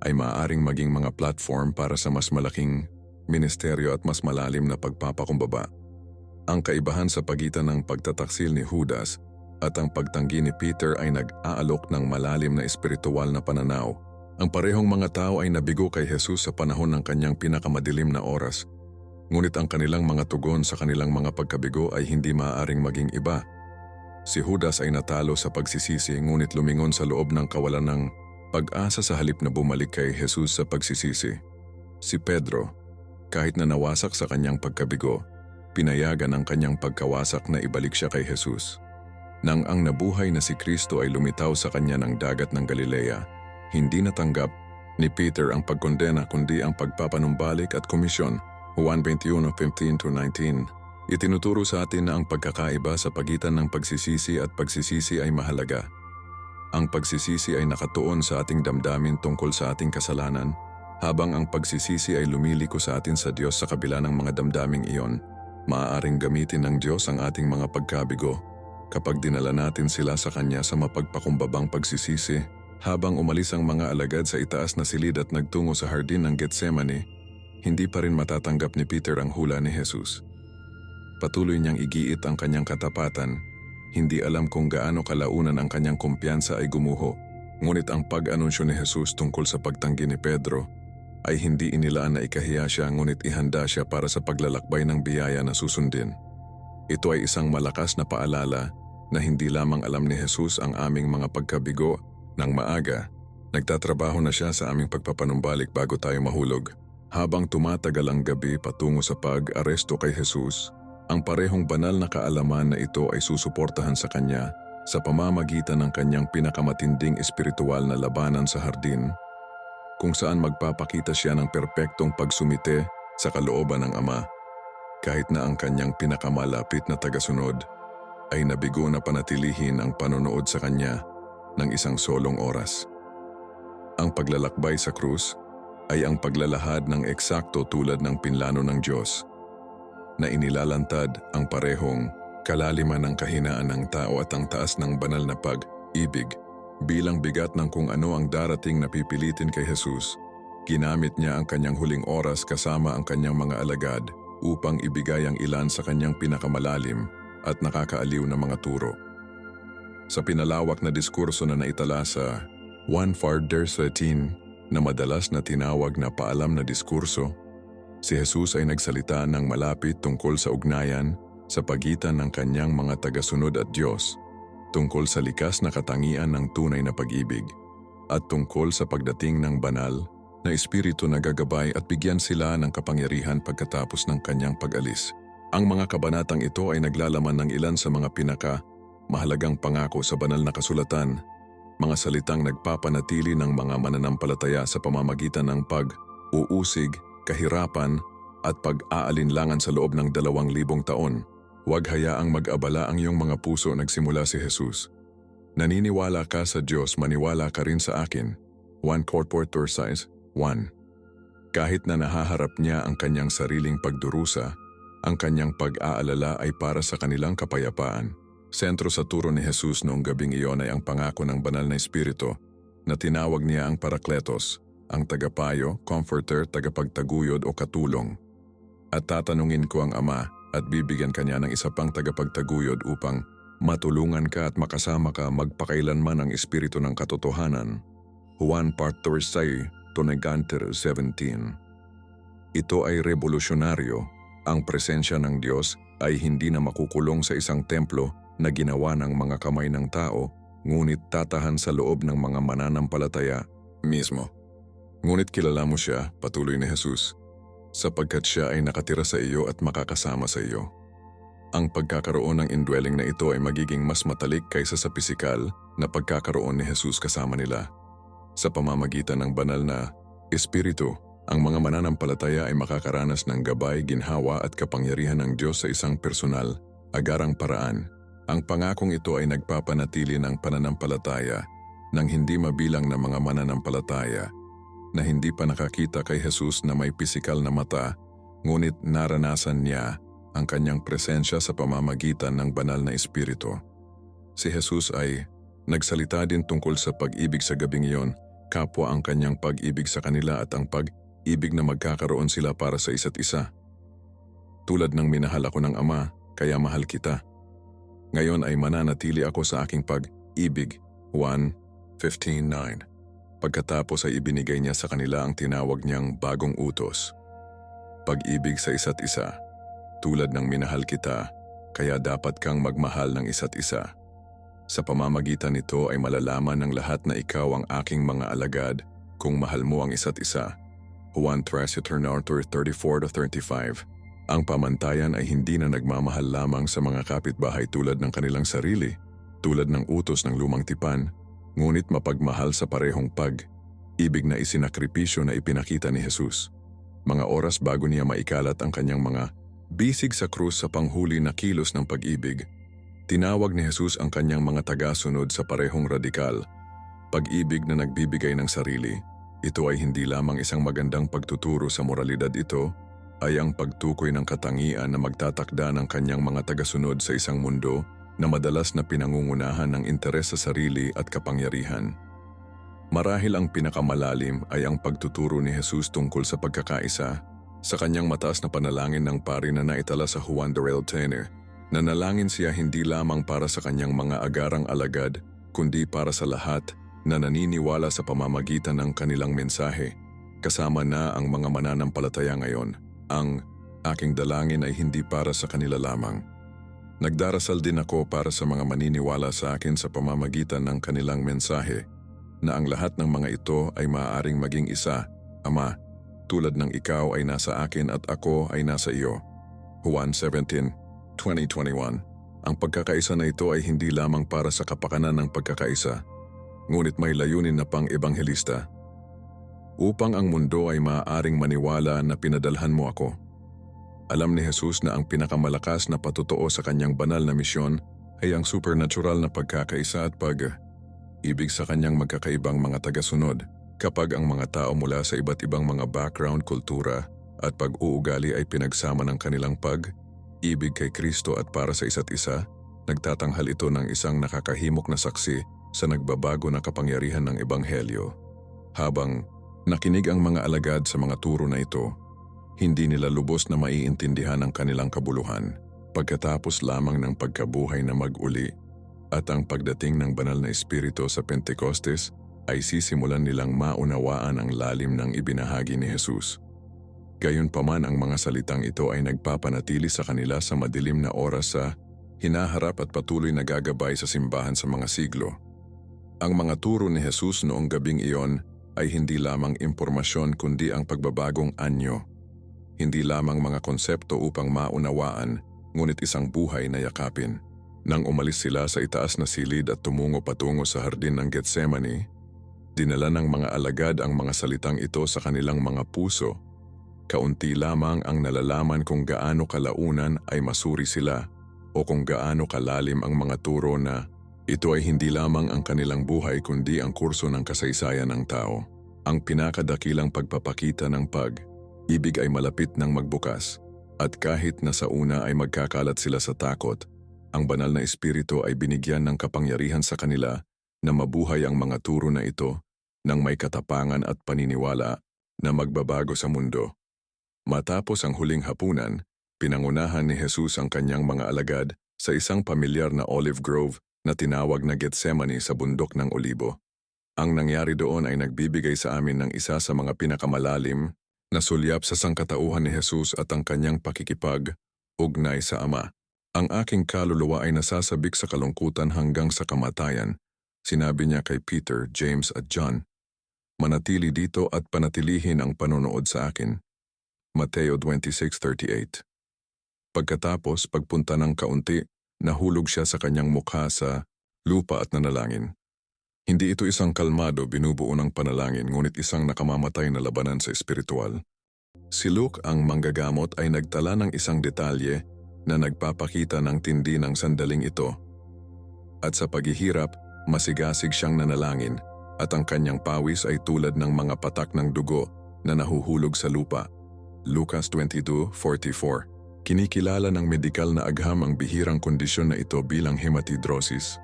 [SPEAKER 1] ay maaaring maging mga platform para sa mas malaking ministeryo at mas malalim na pagpapakumbaba. Ang kaibahan sa pagitan ng pagtataksil ni Judas at ang pagtanggi ni Peter ay nag-aalok ng malalim na espiritual na pananaw. Ang parehong mga tao ay nabigo kay Jesus sa panahon ng kanyang pinakamadilim na oras, ngunit ang kanilang mga tugon sa kanilang mga pagkabigo ay hindi maaaring maging iba. Si Judas ay natalo sa pagsisisi ngunit lumingon sa loob ng kawalan ng pag-asa sa halip na bumalik kay Jesus sa pagsisisi. Si Pedro, kahit na nawasak sa kanyang pagkabigo, pinayagan ang kanyang pagkawasak na ibalik siya kay Jesus. Nang ang nabuhay na si Kristo ay lumitaw sa kanya ng dagat ng Galilea, hindi natanggap ni Peter ang pagkondena kundi ang pagpapanumbalik at komisyon. Juan 21:15-19. Itinuturo sa atin na ang pagkakaiba sa pagitan ng pagsisisi at pagsisisi ay mahalaga. Ang pagsisisi ay nakatuon sa ating damdamin tungkol sa ating kasalanan, habang ang pagsisisi ay lumiliko sa atin sa Diyos sa kabila ng mga damdaming iyon. Maaaring gamitin ng Diyos ang ating mga pagkabigo kapag dinala natin sila sa Kanya sa mapagpakumbabang pagsisisi. Habang umalis ang mga alagad sa itaas na silid at nagtungo sa hardin ng Getsemani, hindi pa rin matatanggap ni Peter ang hula ni Jesus. Patuloy niyang igiit ang kanyang katapatan, hindi alam kung gaano kalaunan ang kanyang kumpiyansa ay gumuho. Ngunit ang pag-anunsyo ni Jesus tungkol sa pagtanggi ni Pedro ay hindi inilaan na ikahiya siya, ngunit ihanda siya para sa paglalakbay ng biyaya na susundin. Ito ay isang malakas na paalala na hindi lamang alam ni Jesus ang aming mga pagkabigo. Nang maaga, nagtatrabaho na siya sa aming pagpapanumbalik bago tayo mahulog. Habang tumatagal ang gabi patungo sa pag-aresto kay Jesus, ang parehong banal na kaalaman na ito ay susuportahan sa kanya sa pamamagitan ng kanyang pinakamatinding espiritual na labanan sa hardin, kung saan magpapakita siya ng perpektong pagsumite sa kalooban ng Ama. Kahit na ang kanyang pinakamalapit na tagasunod ay nabigo na panatilihin ang panonood sa kanya ng isang solong oras. Ang paglalakbay sa krus ay ang paglalahad ng eksakto tulad ng pinlano ng Diyos, na inilalantad ang parehong kalaliman ng kahinaan ng tao at ang taas ng banal na pag-ibig. Bilang bigat ng kung ano ang darating na pipilitin kay Jesus, ginamit niya ang kanyang huling oras kasama ang kanyang mga alagad upang ibigay ang ilan sa kanyang pinakamalalim at nakakaaliw na mga turo. Sa pinalawak na diskurso na naitala sa 1 Farther 13 na madalas na tinawag na paalam na diskurso, si Jesus ay nagsalita ng malapit tungkol sa ugnayan sa pagitan ng kanyang mga tagasunod at Diyos, tungkol sa likas na katangian ng tunay na pag-ibig, at tungkol sa pagdating ng banal na espiritu na gagabay at bigyan sila ng kapangyarihan pagkatapos ng kanyang pag-alis. Ang mga kabanatang ito ay naglalaman ng ilan sa mga mahalagang pangako sa banal na kasulatan, mga salitang nagpapanatili ng mga mananampalataya sa pamamagitan ng pag-uusig, kahirapan at pag-aalinlangan sa loob ng 2,000 taon. Huwag hayaang mag-abala ang iyong mga puso, nagsimula si Jesus. Naniniwala ka sa Diyos, maniwala ka rin sa akin. 1 Corinthians 1. Kahit na nahaharap niya ang kanyang sariling pagdurusa, ang kanyang pag-aalala ay para sa kanilang kapayapaan. Sentro sa turo ni Jesus noong gabing iyon ay ang pangako ng banal na espiritu na tinawag niya ang Parakletos, ang tagapayo, comforter, tagapagtaguyod o katulong. At tatanungin ko ang Ama at bibigyan kanya ng isa pang tagapagtaguyod upang matulungan ka at makasama ka magpakailanman ang espiritu ng katotohanan. Juan 14:17. Ito ay revolusyonaryo. Ang presensya ng Diyos ay hindi na makukulong sa isang templo na ginawa ng mga kamay ng tao, ngunit tatahan sa loob ng mga mananampalataya mismo. Ngunit kilala mo siya, patuloy ni Jesus, sapagkat siya ay nakatira sa iyo at makakasama sa iyo. Ang pagkakaroon ng indwelling na ito ay magiging mas matalik kaysa sa pisikal na pagkakaroon ni Jesus kasama nila. Sa pamamagitan ng banal na espiritu, ang mga mananampalataya ay makakaranas ng gabay, ginhawa at kapangyarihan ng Diyos sa isang personal, agarang paraan. Ang pangakong ito ay nagpapanatili ng pananampalataya ng hindi mabilang na mga mananampalataya na hindi pa nakakita kay Jesus na may pisikal na mata, ngunit naranasan niya ang kanyang presensya sa pamamagitan ng banal na espiritu. Si Jesus ay nagsalita din tungkol sa pag-ibig sa gabing iyon, kapwa ang kanyang pag-ibig sa kanila at ang pag-ibig na magkakaroon sila para sa isa't isa. Tulad ng minahal ako ng Ama, kaya mahal kita. Ngayon ay mananatili ako sa aking pag-ibig. 1:15-9. Pagkatapos ay ibinigay niya sa kanila ang tinawag niyang bagong utos. Pag-ibig sa isa't isa. Tulad ng minahal kita, kaya dapat kang magmahal ng isa't isa. Sa pamamagitan nito ay malalaman ng lahat na ikaw ang aking mga alagad kung mahal mo ang isa't isa. Juan 13:34-35. Ang pamantayan ay hindi na nagmamahal lamang sa mga kapitbahay tulad ng kanilang sarili, tulad ng utos ng lumang tipan, ngunit mapagmahal sa parehong pag-ibig na isinakripisyo na ipinakita ni Jesus. Mga oras bago niya maikalat ang kanyang mga bisig sa krus sa panghuli na kilos ng pag-ibig, tinawag ni Jesus ang kanyang mga tagasunod sa parehong radikal. Pag-ibig na nagbibigay ng sarili, ito ay hindi lamang isang magandang pagtuturo sa moralidad, ito ay ang pagtukoy ng katangian na magtatakda ng kanyang mga tagasunod sa isang mundo na madalas na pinangungunahan ng interes sa sarili at kapangyarihan. Marahil ang pinakamalalim ay ang pagtuturo ni Jesus tungkol sa pagkakaisa. Sa kanyang mataas na panalangin ng pari na naitala sa Juan Darrell Tanner, nanalangin siya hindi lamang para sa kanyang mga agarang alagad, kundi para sa lahat na naniniwala sa pamamagitan ng kanilang mensahe, kasama na ang mga mananampalataya ngayon. Ang aking dalangin ay hindi para sa kanila lamang. Nagdarasal din ako para sa mga maniniwala sa akin sa pamamagitan ng kanilang mensahe, na ang lahat ng mga ito ay maaaring maging isa, Ama, tulad ng ikaw ay nasa akin at ako ay nasa iyo. Juan 17:20-21. Ang pagkakaisa na ito ay hindi lamang para sa kapakanan ng pagkakaisa, ngunit may layunin na pang-ebanghelista. Upang ang mundo ay maaaring maniwala na pinadalhan mo ako. Alam ni Jesus na ang pinakamalakas na patotoo sa kanyang banal na misyon ay ang supernatural na pagkakaisa at pag-ibig sa kanyang magkakaibang mga tagasunod. Kapag ang mga tao mula sa iba't ibang mga background, kultura at pag-uugali ay pinagsama ng kanilang pag-ibig kay Kristo at para sa isa't isa, nagtatanghal ito ng isang nakakahimok na saksi sa nagbabago na kapangyarihan ng Ebanghelyo. Habang nakinig ang mga alagad sa mga turo na ito, hindi nila lubos na maiintindihan ang kanilang kabuluhan pagkatapos lamang ng pagkabuhay na mag-uli at ang pagdating ng banal na Espiritu sa Pentecostes ay sisimulan nilang maunawaan ang lalim ng ibinahagi ni Jesus. Gayunpaman ang mga salitang ito ay nagpapanatili sa kanila sa madilim na oras sa hinaharap at patuloy na gagabay sa simbahan sa mga siglo. Ang mga turo ni Jesus noong gabing iyon ay hindi lamang impormasyon kundi ang pagbabagong anyo. Hindi lamang mga konsepto upang maunawaan, ngunit isang buhay na yakapin. Nang umalis sila sa itaas na silid at tumungo patungo sa hardin ng Getsemani, dinala ng mga alagad ang mga salitang ito sa kanilang mga puso. Kaunti lamang ang nalalaman kung gaano kalaunan ay masuri sila o kung gaano kalalim ang mga turo na ito ay hindi lamang ang kanilang buhay kundi ang kurso ng kasaysayan ng tao. Ang pinakadakilang pagpapakita ng pag-ibig ay malapit ng magbukas, at kahit na sa una ay magkakalat sila sa takot, ang banal na Espiritu ay binigyan ng kapangyarihan sa kanila na mabuhay ang mga turo na ito nang may katapangan at paniniwala na magbabago sa mundo. Matapos ang huling hapunan, pinangunahan ni Jesus ang kanyang mga alagad sa isang pamilyar na olive grove na tinawag na Getsemani sa bundok ng Olibo. Ang nangyari doon ay nagbibigay sa amin ng isa sa mga pinakamalalim na sulyap sa sangkatauhan ni Jesus at ang kanyang pakikipag-ugnay sa Ama. Ang aking kaluluwa ay nasasabik sa kalungkutan hanggang sa kamatayan, sinabi niya kay Peter, James at John. Manatili dito at panatilihin ang panonood sa akin. Mateo 26:38. Pagkatapos pagpunta ng kaunti, nahulog siya sa kanyang mukha sa lupa at nanalangin. Hindi ito isang kalmado binubuo ng panalangin ngunit isang nakamamatay na labanan sa espiritual. Si Luke ang manggagamot ay nagtala ng isang detalye na nagpapakita ng tindi ng sandaling ito. At sa paghihirap, masigasig siyang nanalangin at ang kanyang pawis ay tulad ng mga patak ng dugo na nahuhulog sa lupa. Lucas 22:44. Kinikilala ng medikal na agham ang bihirang kondisyon na ito bilang hematidrosis.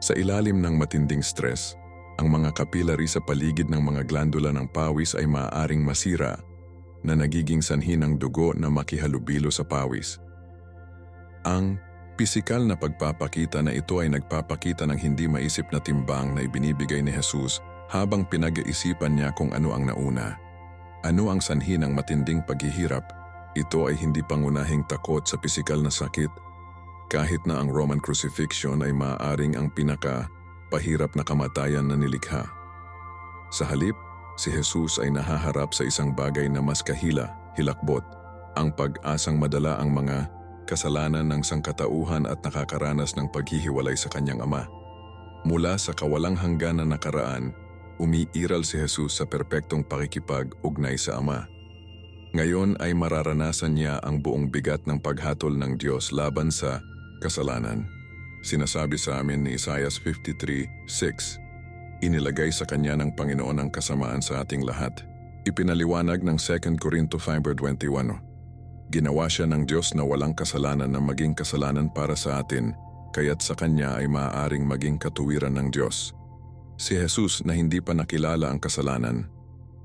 [SPEAKER 1] Sa ilalim ng matinding stress, ang mga kapilary sa paligid ng mga glandula ng pawis ay maaaring masira na nagiging sanhi ng dugo na makihalubilo sa pawis. Ang pisikal na pagpapakita na ito ay nagpapakita ng hindi maisip na timbang na ibinibigay ni Jesus habang pinag-iisipan niya kung ano ang nauna. Ano ang sanhi ng matinding paghihirap? Ito ay hindi pangunahing takot sa pisikal na sakit, kahit na ang Roman crucifixion ay maaaring ang pinaka-pahirap na kamatayan na nilikha. Sa halip, si Jesus ay nahaharap sa isang bagay na mas hilakbot, ang pag-asang madala ang mga kasalanan ng sangkatauhan at nakakaranas ng paghihiwalay sa kanyang ama. Mula sa kawalang hanggan na nakaraan, umiiral si Jesus sa perpektong pakikipag-ugnay sa Ama. Ngayon ay mararanasan niya ang buong bigat ng paghatol ng Diyos laban sa kasalanan. Sinasabi sa amin ni Isaiah 53:6, inilagay sa kanya ng Panginoon ang kasamaan sa ating lahat. Ipinaliwanag ng 2 Corinto 5:21. Ginawa siya ng Diyos na walang kasalanan na maging kasalanan para sa atin, kaya't sa kanya ay maaaring maging katuwiran ng Diyos. Si Jesus na hindi pa nakilala ang kasalanan,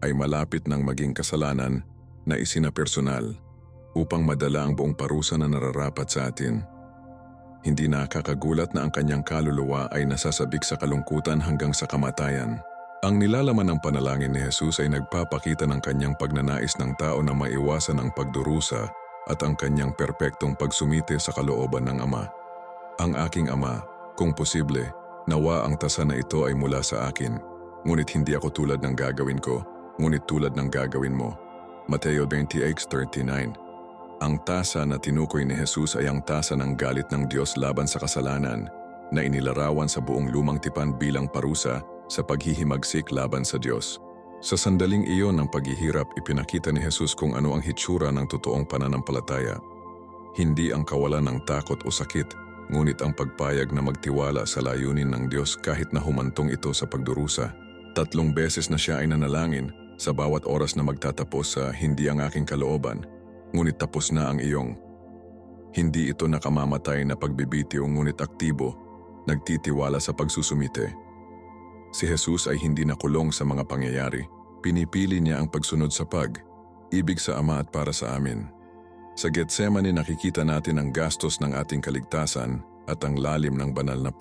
[SPEAKER 1] ay malapit ng maging kasalanan na isinapersonal upang madala ang buong parusa na nararapat sa atin. Hindi nakakagulat na ang kanyang kaluluwa ay nasasabik sa kalungkutan hanggang sa kamatayan. Ang nilalaman ng panalangin ni Jesus ay nagpapakita ng kanyang pagnanais ng tao na maiwasan ang pagdurusa at ang kanyang perpektong pagsumite sa kalooban ng Ama. Ang aking Ama, kung posible, nawa ang tasa na ito ay mula sa akin, ngunit hindi ako tulad ng gagawin ko, ngunit tulad ng gagawin mo. Mateo 28:39. Ang tasa na tinukoy ni Jesus ay ang tasa ng galit ng Diyos laban sa kasalanan na inilarawan sa buong lumang tipan bilang parusa sa paghihimagsik laban sa Diyos. Sa sandaling iyon ng paghihirap, ipinakita ni Jesus kung ano ang hitsura ng totoong pananampalataya. Hindi ang kawalan ng takot o sakit, ngunit ang pagpayag na magtiwala sa layunin ng Diyos kahit na humantong ito sa pagdurusa. 3 beses na siya ay nanalangin, sa bawat oras na magtatapos sa hindi ang aking kalooban, ngunit tapos na ang iyong. Hindi ito nakamamatay na pagbibitiw ngunit aktibo, nagtitiwala sa pagsusumite. Si Jesus ay hindi nakulong sa mga pangyayari, pinipili niya ang pagsunod sa ibig sa Ama at para sa amin. Sa Getsemani nakikita natin ang gastos ng ating kaligtasan at ang lalim ng banal na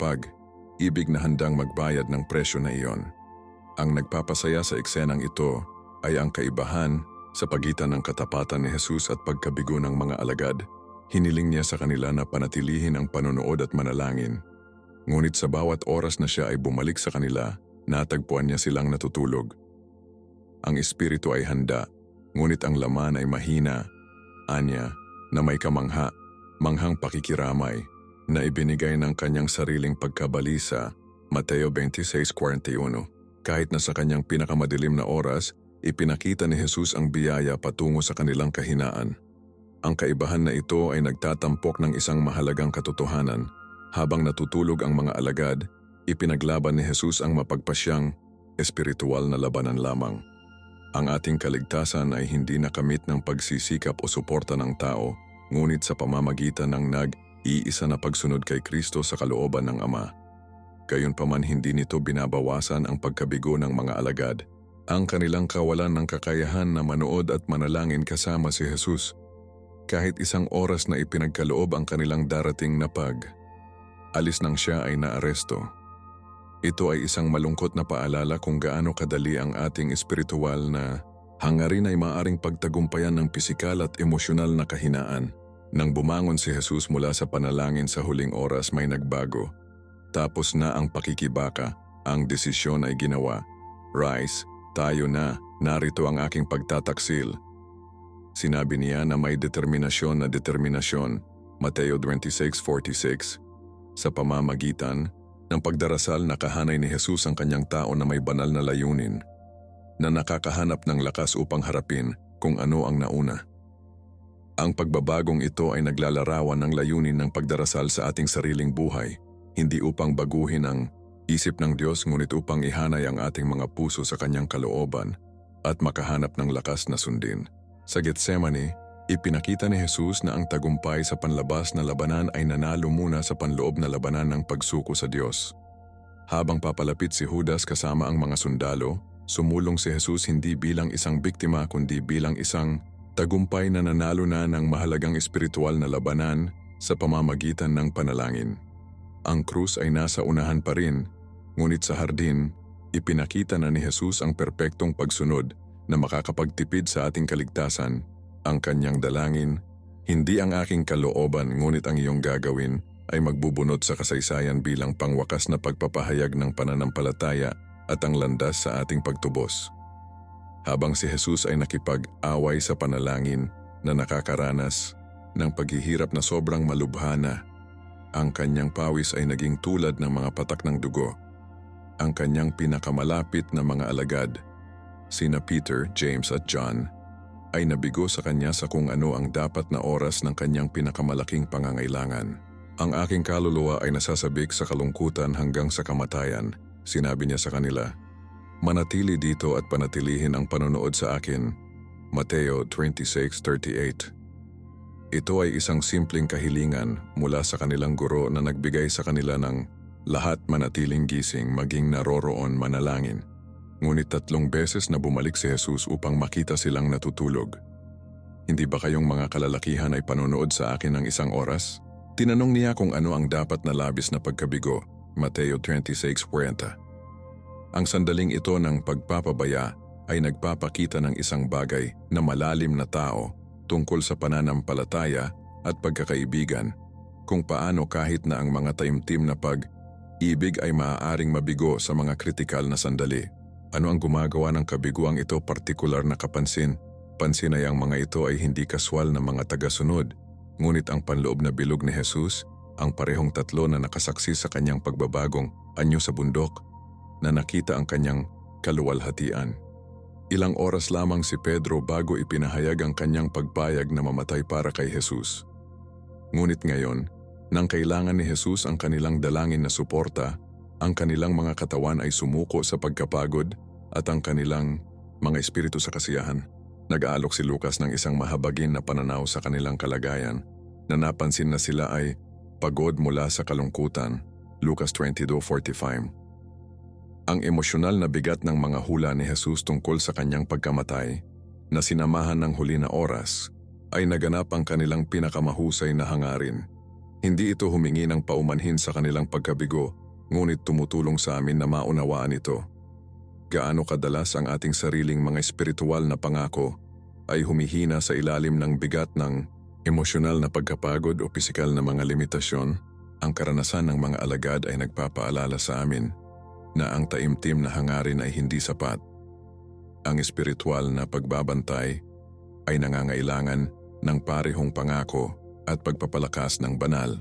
[SPEAKER 1] ibig na handang magbayad ng presyo na iyon. Ang nagpapasaya sa eksenang ito ay ang kaibahan sa pagitan ng katapatan ni Jesus at pagkabigo ng mga alagad. Hiniling niya sa kanila na panatilihin ang panonood at manalangin. Ngunit sa bawat oras na siya ay bumalik sa kanila, natagpuan niya silang natutulog. Ang espiritu ay handa, ngunit ang laman ay mahina, anya, na may manghang pakikiramay, na ibinigay ng kanyang sariling pagkabalisa, Mateo 26:41. Kahit na sa kanyang pinakamadilim na oras, ipinakita ni Jesus ang biyaya patungo sa kanilang kahinaan. Ang kaibahan na ito ay nagtatampok ng isang mahalagang katotohanan. Habang natutulog ang mga alagad, ipinaglaban ni Jesus ang mapagpasyang, espiritual na labanan lamang. Ang ating kaligtasan ay hindi nakamit ng pagsisikap o suporta ng tao, ngunit sa pamamagitan ng nag-iisa na pagsunod kay Kristo sa kalooban ng Ama. Gayunpaman hindi nito binabawasan ang pagkabigo ng mga alagad, ang kanilang kawalan ng kakayahan na manood at manalangin kasama si Jesus. Kahit isang oras na ipinagkaloob ang kanilang darating na alis nang siya ay naaresto. Ito ay isang malungkot na paalala kung gaano kadali ang ating espiritual na hangarin ay maaring pagtagumpayan ng pisikal at emosyonal na kahinaan. Nang bumangon si Jesus mula sa panalangin sa huling oras, may nagbago. Tapos na ang pakikibaka, ang desisyon ay ginawa. Rise, tayo na, narito ang aking pagtataksil. Sinabi niya na may determinasyon, Mateo 26:46. Sa pamamagitan ng pagdarasal, nakahanay ni Jesus ang kanyang tao na may banal na layunin, na nakakahanap ng lakas upang harapin kung ano ang nauna. Ang pagbabagong ito ay naglalarawan ng layunin ng pagdarasal sa ating sariling buhay, hindi upang baguhin ang isip ng Diyos ngunit upang ihanay ang ating mga puso sa kanyang kalooban at makahanap ng lakas na sundin. Sa Getsemani, ipinakita ni Jesus na ang tagumpay sa panlabas na labanan ay nanalo muna sa panloob na labanan ng pagsuko sa Diyos. Habang papalapit si Judas kasama ang mga sundalo, sumulong si Jesus hindi bilang isang biktima kundi bilang isang tagumpay na nanalo na ng mahalagang espiritual na labanan sa pamamagitan ng panalangin. Ang krus ay nasa unahan pa rin, ngunit sa hardin, ipinakita na ni Jesus ang perpektong pagsunod na makakapagtipid sa ating kaligtasan. Ang kanyang dalangin, hindi ang aking kalooban ngunit ang iyong gagawin, ay magbubunot sa kasaysayan bilang pangwakas na pagpapahayag ng pananampalataya at ang landas sa ating pagtubos. Habang si Jesus ay nakipag-away sa panalangin na nakakaranas ng paghihirap na sobrang malubhana, ang kanyang pawis ay naging tulad ng mga patak ng dugo. Ang kanyang pinakamalapit na mga alagad, sina Peter, James at John, ay nabigo sa kanya sa kung ano ang dapat na oras ng kanyang pinakamalaking pangangailangan. Ang aking kaluluwa ay nasasabik sa kalungkutan hanggang sa kamatayan, sinabi niya sa kanila. Manatili dito at panatilihin ang panonood sa akin. Mateo 26:38. Ito ay isang simpleng kahilingan mula sa kanilang guro na nagbigay sa kanila ng lahat manatiling gising maging naroroon manalangin. Ngunit 3 beses na bumalik si Jesus upang makita silang natutulog. Hindi ba kayong mga kalalakihan ay panonood sa akin ng 1 oras? Tinanong niya kung ano ang dapat na labis na pagkabigo. Mateo 26:40. Ang sandaling ito ng pagpapabaya ay nagpapakita ng isang bagay na malalim na tao tungkol sa pananampalataya at pagkakaibigan, kung paano kahit na ang mga taimtim na pag-ibig ay maaaring mabigo sa mga kritikal na sandali. Ano ang gumagawa ng kabiguang ito partikular na kapansin? Pansin ay ang mga ito ay hindi kaswal na mga tagasunod, ngunit ang panloob na bilog ni Jesus, ang parehong 3 na nakasaksi sa kanyang pagbabagong anyo sa bundok, na nakita ang kanyang kaluwalhatian. Ilang oras lamang si Pedro bago ipinahayag ang kanyang pagpayag na mamatay para kay Jesus. Ngunit ngayon, nang kailangan ni Jesus ang kanilang dalangin na suporta, ang kanilang mga katawan ay sumuko sa pagkapagod at ang kanilang mga espiritu sa kasiyahan. Nag-aalok si Lucas ng isang mahabagin na pananaw sa kanilang kalagayan na napansin na sila ay pagod mula sa kalungkutan. Lucas 22:45. Ang emosyonal na bigat ng mga hula ni Jesus tungkol sa kanyang pagkamatay na sinamahan ng huli na oras ay naganap ang kanilang pinakamahusay na hangarin. Hindi ito humingi ng paumanhin sa kanilang pagkabigo, ngunit tumutulong sa amin na maunawaan ito. Gaano kadalas ang ating sariling mga espiritual na pangako ay humihina sa ilalim ng bigat ng emosyonal na pagkapagod o pisikal na mga limitasyon. Ang karanasan ng mga alagad ay nagpapaalala sa amin na ang taimtim na hangarin ay hindi sapat. Ang espiritual na pagbabantay ay nangangailangan ng parehong pangako at pagpapalakas ng banal.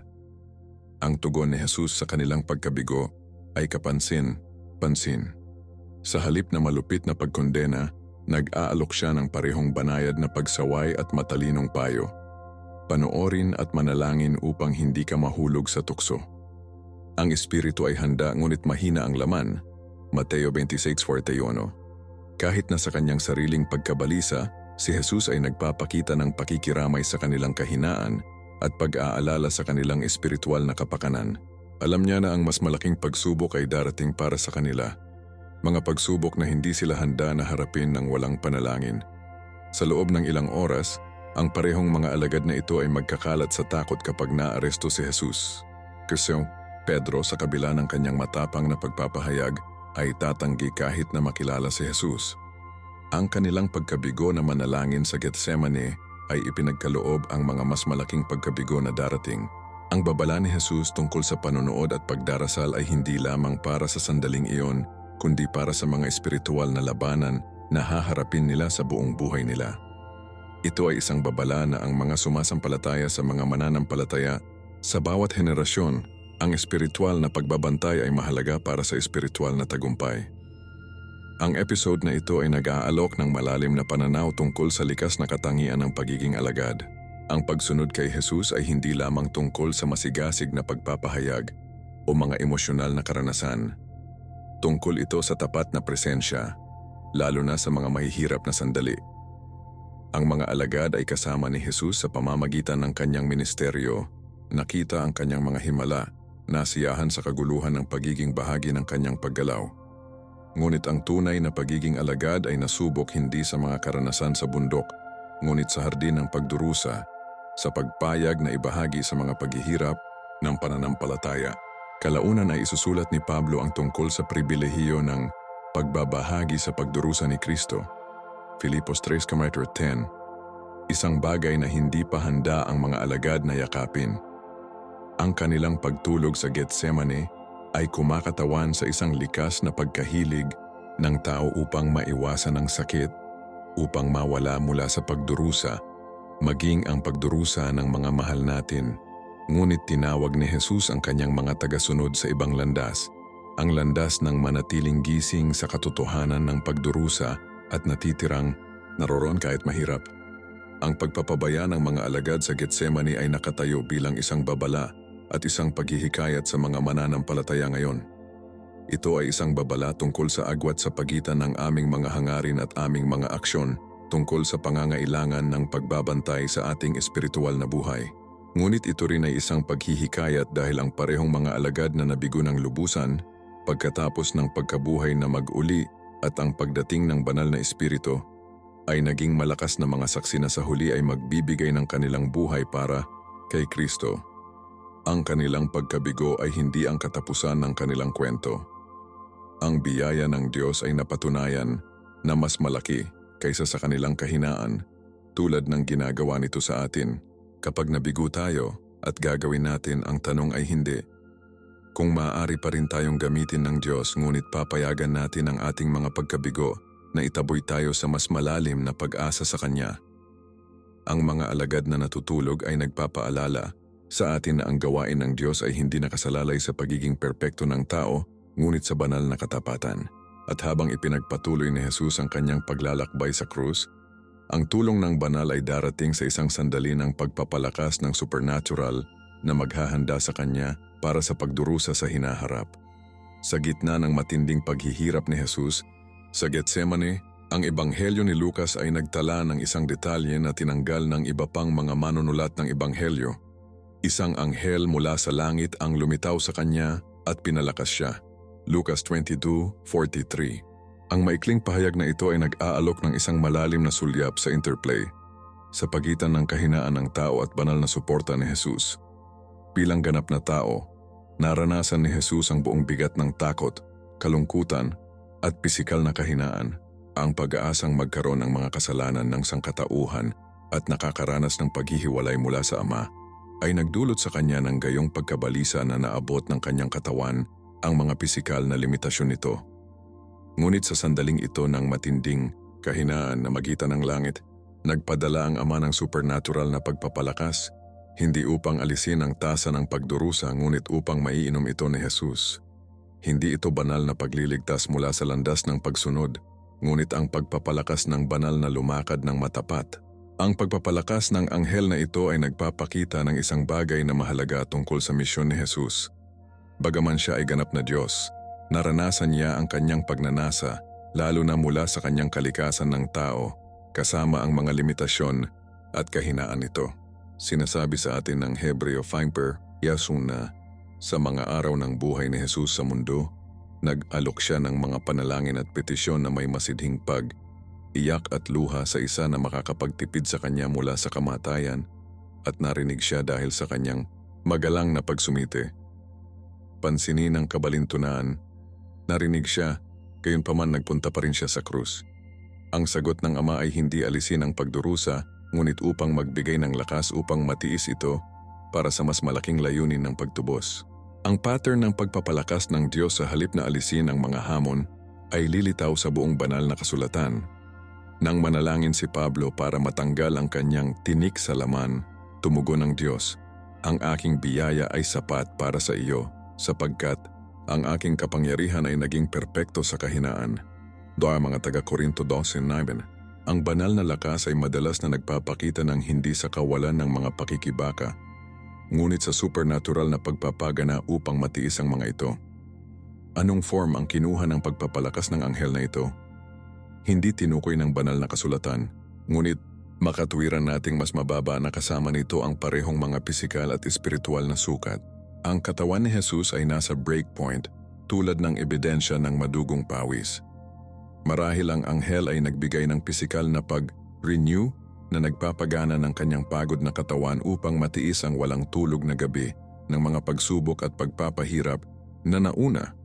[SPEAKER 1] Ang tugon ni Jesus sa kanilang pagkabigo ay kapansin-pansin. Sa halip na malupit na pagkondena, nag-aalok siya ng parehong banayad na pagsaway at matalinong payo. Panoorin at manalangin upang hindi ka mahulog sa tukso. Ang espiritu ay handa ngunit mahina ang laman. Mateo 26:41. Kahit na sa kanyang sariling pagkabalisa, si Jesus ay nagpapakita ng pakikiramay sa kanilang kahinaan at pag-aalala sa kanilang espiritual na kapakanan. Alam niya na ang mas malaking pagsubok ay darating para sa kanila. Mga pagsubok na hindi sila handa na harapin ng walang panalangin. Sa loob ng ilang oras, ang parehong mga alagad na ito ay magkakalat sa takot kapag naaresto si Jesus. Kasi Pedro, sa kabila ng kanyang matapang na pagpapahayag, ay tatanggi kahit na makilala si Jesus. Ang kanilang pagkabigo na manalangin sa Getsemane ay ipinagkaloob ang mga mas malaking pagkabigo na darating. Ang babala ni Jesus tungkol sa panonood at pagdarasal ay hindi lamang para sa sandaling iyon, kundi para sa mga espiritual na labanan na haharapin nila sa buong buhay nila. Ito ay isang babala na ang mga sumasampalataya sa mga mananampalataya sa bawat henerasyon. Ang espiritual na pagbabantay ay mahalaga para sa espiritual na tagumpay. Ang episode na ito ay nag-aalok ng malalim na pananaw tungkol sa likas na katangian ng pagiging alagad. Ang pagsunod kay Jesus ay hindi lamang tungkol sa masigasig na pagpapahayag o mga emosyonal na karanasan. Tungkol ito sa tapat na presensya, lalo na sa mga mahihirap na sandali. Ang mga alagad ay kasama ni Jesus sa pamamagitan ng kanyang ministeryo, nakita ang kanyang mga himala, nasiyahan sa kaguluhan ng pagiging bahagi ng kanyang paggalaw. Ngunit ang tunay na pagiging alagad ay nasubok hindi sa mga karanasan sa bundok, ngunit sa hardin ng pagdurusa, sa pagpayag na ibahagi sa mga paghihirap ng pananampalataya. Kalaunan ay isusulat ni Pablo ang tungkol sa pribilehiyo ng pagbabahagi sa pagdurusa ni Kristo. Filipos 3:10. Isang bagay na hindi pa handa ang mga alagad na yakapin. Ang kanilang pagtulog sa Getsemane ay kumakatawan sa isang likas na pagkahilig ng tao upang maiwasan ang sakit upang mawala mula sa pagdurusa, maging ang pagdurusa ng mga mahal natin. Ngunit tinawag ni Jesus ang kanyang mga tagasunod sa ibang landas, ang landas ng manatiling gising sa katotohanan ng pagdurusa at natitirang naroroon kahit mahirap. Ang pagpapabaya ng mga alagad sa Getsemani ay nakatayo bilang isang babala at isang paghihikayat sa mga mananampalataya ngayon. Ito ay isang babala tungkol sa agwat sa pagitan ng aming mga hangarin at aming mga aksyon tungkol sa pangangailangan ng pagbabantay sa ating espiritual na buhay. Ngunit ito rin ay isang paghihikayat dahil ang parehong mga alagad na nabigo ng lubusan pagkatapos ng pagkabuhay na mag-uli at ang pagdating ng banal na espiritu ay naging malakas na mga saksi na sa huli ay magbibigay ng kanilang buhay para kay Kristo. Ang kanilang pagkabigo ay hindi ang katapusan ng kanilang kwento. Ang biyaya ng Diyos ay napatunayan na mas malaki kaysa sa kanilang kahinaan, tulad ng ginagawa nito sa atin. Kapag nabigo tayo at gagawin natin, ang tanong ay hindi kung maaari pa rin tayong gamitin ng Diyos, ngunit papayagan natin ang ating mga pagkabigo na itaboy tayo sa mas malalim na pag-asa sa Kanya. Ang mga alagad na natutulog ay nagpapaalala sa atin na ang gawain ng Diyos ay hindi nakasalalay sa pagiging perpekto ng tao, ngunit sa banal na katapatan. At habang ipinagpatuloy ni Jesus ang kanyang paglalakbay sa krus, ang tulong ng banal ay darating sa isang sandali ng pagpapalakas ng supernatural na maghahanda sa Kanya para sa pagdurusa sa hinaharap. Sa gitna ng matinding paghihirap ni Jesus sa Getsemani, ang Ebanghelyo ni Lucas ay nagtala ng isang detalye na tinanggal ng iba pang mga manunulat ng Ebanghelyo. Isang anghel mula sa langit ang lumitaw sa kanya at pinalakas siya. Lucas 22:43. Ang maikling pahayag na ito ay nag-aalok ng isang malalim na sulyap sa interplay sa pagitan ng kahinaan ng tao at banal na suporta ni Jesus. Bilang ganap na tao, naranasan ni Jesus ang buong bigat ng takot, kalungkutan, at pisikal na kahinaan, ang pag-aasang magkaroon ng mga kasalanan ng sangkatauhan at nakakaranas ng paghihiwalay mula sa Ama, ay nagdulot sa kanya ng gayong pagkabalisa na naabot ng kanyang katawan ang mga pisikal na limitasyon nito. Ngunit sa sandaling ito ng matinding kahinaan na magitan ng langit, nagpadala ang Ama ng supernatural na pagpapalakas, hindi upang alisin ang tasa ng pagdurusa ngunit upang maiinom ito ni Jesus. Hindi ito banal na pagliligtas mula sa landas ng pagsunod, ngunit ang pagpapalakas ng banal na lumakad ng matapat. Ang pagpapalakas ng anghel na ito ay nagpapakita ng isang bagay na mahalaga tungkol sa misyon ni Jesus. Bagaman siya ay ganap na Diyos, naranasan niya ang kanyang pagnanasa, lalo na mula sa kanyang kalikasan ng tao, kasama ang mga limitasyon at kahinaan nito. Sinasabi sa atin ng Hebreo 5:1 na sa mga araw ng buhay ni Jesus sa mundo, nag-alok siya ng mga panalangin at petisyon na may masidhing iyak at luha sa isa na makakapagtipid sa kanya mula sa kamatayan, at narinig siya dahil sa kanyang magalang na pagsumite. Pansinin ng kabalintunaan, narinig siya, gayunpaman nagpunta pa rin siya sa krus. Ang sagot ng Ama ay hindi alisin ang pagdurusa, ngunit upang magbigay ng lakas upang matiis ito para sa mas malaking layunin ng pagtubos. Ang pattern ng pagpapalakas ng Diyos sa halip na alisin ang mga hamon ay lilitaw sa buong banal na kasulatan. Nang manalangin si Pablo para matanggal ang kanyang tinik sa laman, tumugon ng Diyos, "Ang aking biyaya ay sapat para sa iyo, sapagkat ang aking kapangyarihan ay naging perpekto sa kahinaan." Doa mga taga-Korinto 12:9. Ang banal na lakas ay madalas na nagpapakita ng hindi sa kawalan ng mga pakikibaka, ngunit sa supernatural na pagpapagana upang matiis ang mga ito. Anong form ang kinuha ng pagpapalakas ng anghel na ito? Hindi tinukoy ng banal na kasulatan, ngunit makatuwiran nating mas mababa na kasama nito ang parehong mga pisikal at espiritual na sukat. Ang katawan ni Jesus ay nasa breakpoint, tulad ng ebidensya ng madugong pawis. Marahil ang anghel ay nagbigay ng pisikal na pag-renew na nagpapagana ng kanyang pagod na katawan upang matiis ang walang tulog na gabi ng mga pagsubok at pagpapahirap na nauna.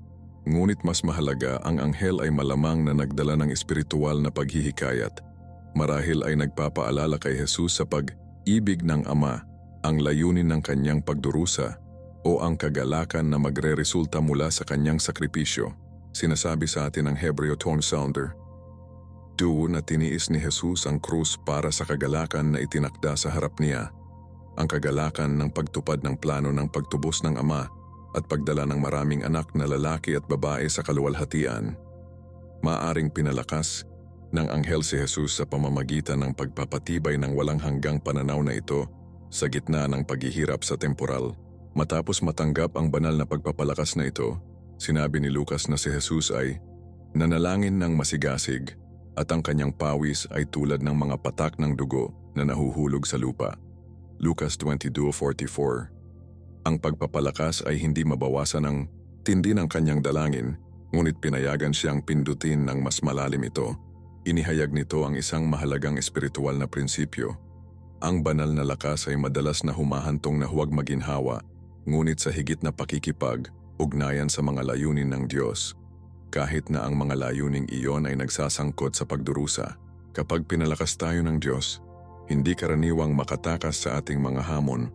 [SPEAKER 1] Ngunit mas mahalaga, ang anghel ay malamang na nagdala ng espiritual na paghihikayat. Marahil ay nagpapaalala kay Jesus sa pag-ibig ng Ama, ang layunin ng kanyang pagdurusa, o ang kagalakan na magre-resulta mula sa kanyang sakripisyo. Sinasabi sa atin ng Hebreo 12:2, Na tiniis ni Jesus ang krus para sa kagalakan na itinakda sa harap niya, ang kagalakan ng pagtupad ng plano ng pagtubos ng Ama at pagdala ng maraming anak na lalaki at babae sa kaluwalhatian. Maaring pinalakas ng anghel si Jesus sa pamamagitan ng pagpapatibay ng walang hanggang pananaw na ito sa gitna ng paghihirap sa temporal. Matapos matanggap ang banal na pagpapalakas na ito, sinabi ni Lucas na si Jesus ay nanalangin ng masigasig at ang kanyang pawis ay tulad ng mga patak ng dugo na nahuhulog sa lupa. Lucas 22:44. Ang pagpapalakas ay hindi mabawasan ng tindi ng kanyang dalangin, ngunit pinayagan siyang pindutin ng mas malalim ito. Inihayag nito ang isang mahalagang espiritual na prinsipyo. Ang banal na lakas ay madalas na humahantong na huwag maginhawa, ngunit sa higit na pakikipag, ugnayan sa mga layunin ng Diyos. Kahit na ang mga layuning iyon ay nagsasangkot sa pagdurusa, kapag pinalakas tayo ng Diyos, hindi karaniwang makatakas sa ating mga hamon,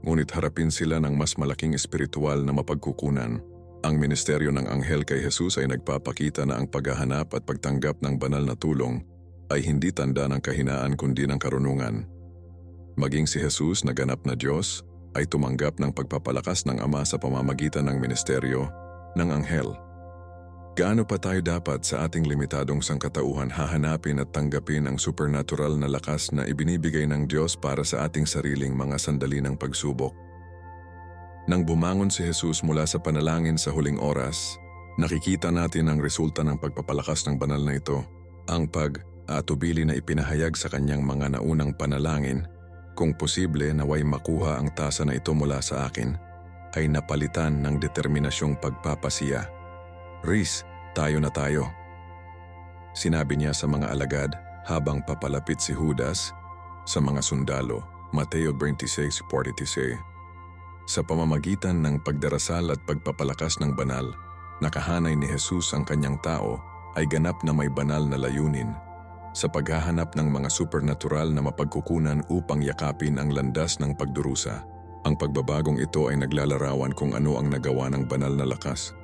[SPEAKER 1] ngunit harapin sila ng mas malaking espiritual na mapagkukunan. Ang ministeryo ng anghel kay Jesus ay nagpapakita na ang paghahanap at pagtanggap ng banal na tulong ay hindi tanda ng kahinaan kundi ng karunungan. Maging si Jesus na ganap na Diyos ay tumanggap ng pagpapalakas ng Ama sa pamamagitan ng ministeryo ng anghel. Gaano pa tayo dapat sa ating limitadong sangkatauhan hahanapin at tanggapin ang supernatural na lakas na ibinibigay ng Diyos para sa ating sariling mga sandali ng pagsubok? Nang bumangon si Jesus mula sa panalangin sa huling oras, nakikita natin ang resulta ng pagpapalakas ng banal na ito. Ang pag-aatubili na ipinahayag sa kanyang mga naunang panalangin, kung posible naway makuha ang tasa na ito mula sa akin, ay napalitan ng determinasyong pagpapasiya. Riz, tayo na tayo. Sinabi niya sa mga alagad habang papalapit si Judas sa mga sundalo, Mateo 26:46. Sa pamamagitan ng pagdarasal at pagpapalakas ng banal, nakahanay ni Jesus ang kanyang tao ay ganap na may banal na layunin sa paghahanap ng mga supernatural na mapagkukunan upang yakapin ang landas ng pagdurusa. Ang pagbabagong ito ay naglalarawan kung ano ang nagawa ng banal na lakas.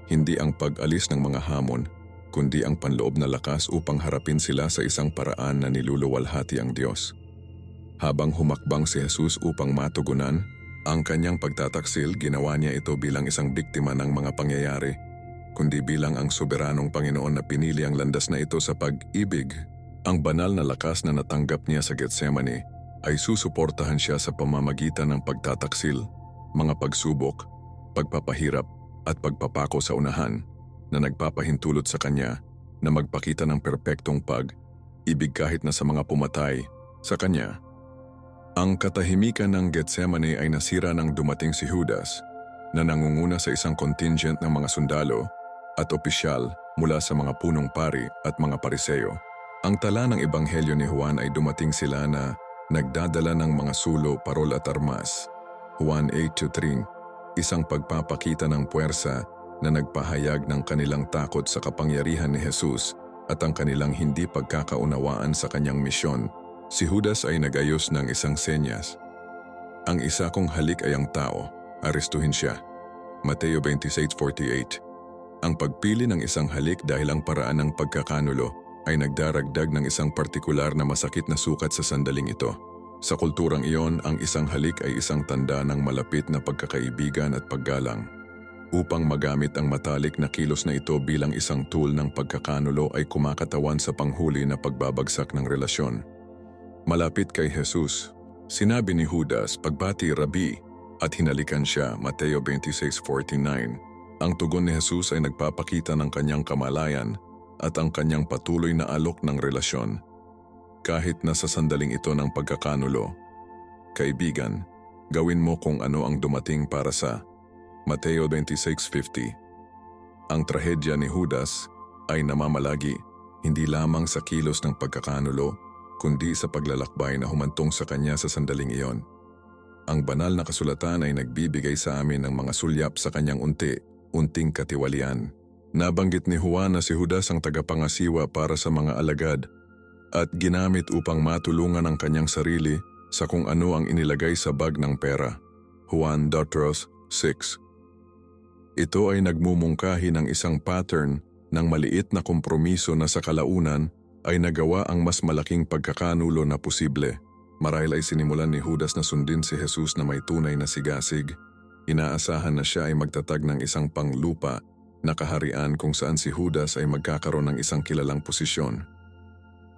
[SPEAKER 1] Hindi ang pag-alis ng mga hamon, kundi ang panloob na lakas upang harapin sila sa isang paraan na niluluwalhati ang Diyos. Habang humakbang si Jesus upang matugunan ang kanyang pagtataksil, ginawa niya ito bilang isang biktima ng mga pangyayari, kundi bilang ang soberanong Panginoon na pinili ang landas na ito sa pag-ibig. Ang banal na lakas na natanggap niya sa Getsemani ay susuportahan siya sa pamamagitan ng pagtataksil, mga pagsubok, pagpapahirap, at pagpapako sa unahan na nagpapahintulot sa kanya na magpakita ng perpektong pag-ibig kahit na sa mga pumatay sa kanya. Ang katahimikan ng Getsemani ay nasira nang dumating si Judas na nangunguna sa isang contingent ng mga sundalo at opisyal mula sa mga punong pari at mga pariseo. Ang tala ng ebanghelyo ni Juan ay dumating sila na nagdadala ng mga sulo, parol at armas. Juan 8:3. Isang pagpapakita ng puwersa na nagpahayag ng kanilang takot sa kapangyarihan ni Jesus at ang kanilang hindi pagkakaunawaan sa kanyang misyon. Si Judas ay nagayos ng isang senyas. Ang isa kong halik ay ang tao, arestuhin siya. Mateo 26:48. Ang pagpili ng isang halik dahil ang paraan ng pagkakanulo ay nagdaragdag ng isang partikular na masakit na sukat sa sandaling ito. Sa kulturang iyon, ang isang halik ay isang tanda ng malapit na pagkakaibigan at paggalang. Upang magamit ang matalik na kilos na ito bilang isang tool ng pagkakanulo ay kumakatawan sa panghuli na pagbabagsak ng relasyon. Malapit kay Jesus, sinabi ni Judas, "Pagbati, Rabi," at hinalikan siya, Mateo 26:49. Ang tugon ni Jesus ay nagpapakita ng kanyang kamalayan at ang kanyang patuloy na alok ng relasyon. Kahit na sa sandaling ito ng pagkakanulo, kaibigan, gawin mo kung ano ang dumating para sa Mateo 26:50. Ang trahedya ni Judas ay namamalagi hindi lamang sa kilos ng pagkakanulo, kundi sa paglalakbay na humantong sa kanya sa sandaling iyon. Ang banal na kasulatan ay nagbibigay sa amin ng mga sulyap sa kanyang unting katiwalian. Nabanggit ni Juan na si Judas ang tagapangasiwa para sa mga alagad at ginamit upang matulungan ang kanyang sarili sa kung ano ang inilagay sa bag ng pera. Juan 6. Ito ay nagmumungkahi ng isang pattern ng maliit na kompromiso na sa kalaunan ay nagawa ang mas malaking pagkakanulo na posible. Marahil ay sinimulan ni Judas na sundin si Jesus na may tunay na sigasig. Inaasahan na siya ay magtatag ng isang panglupa na kaharian kung saan si Judas ay magkakaroon ng isang kilalang posisyon.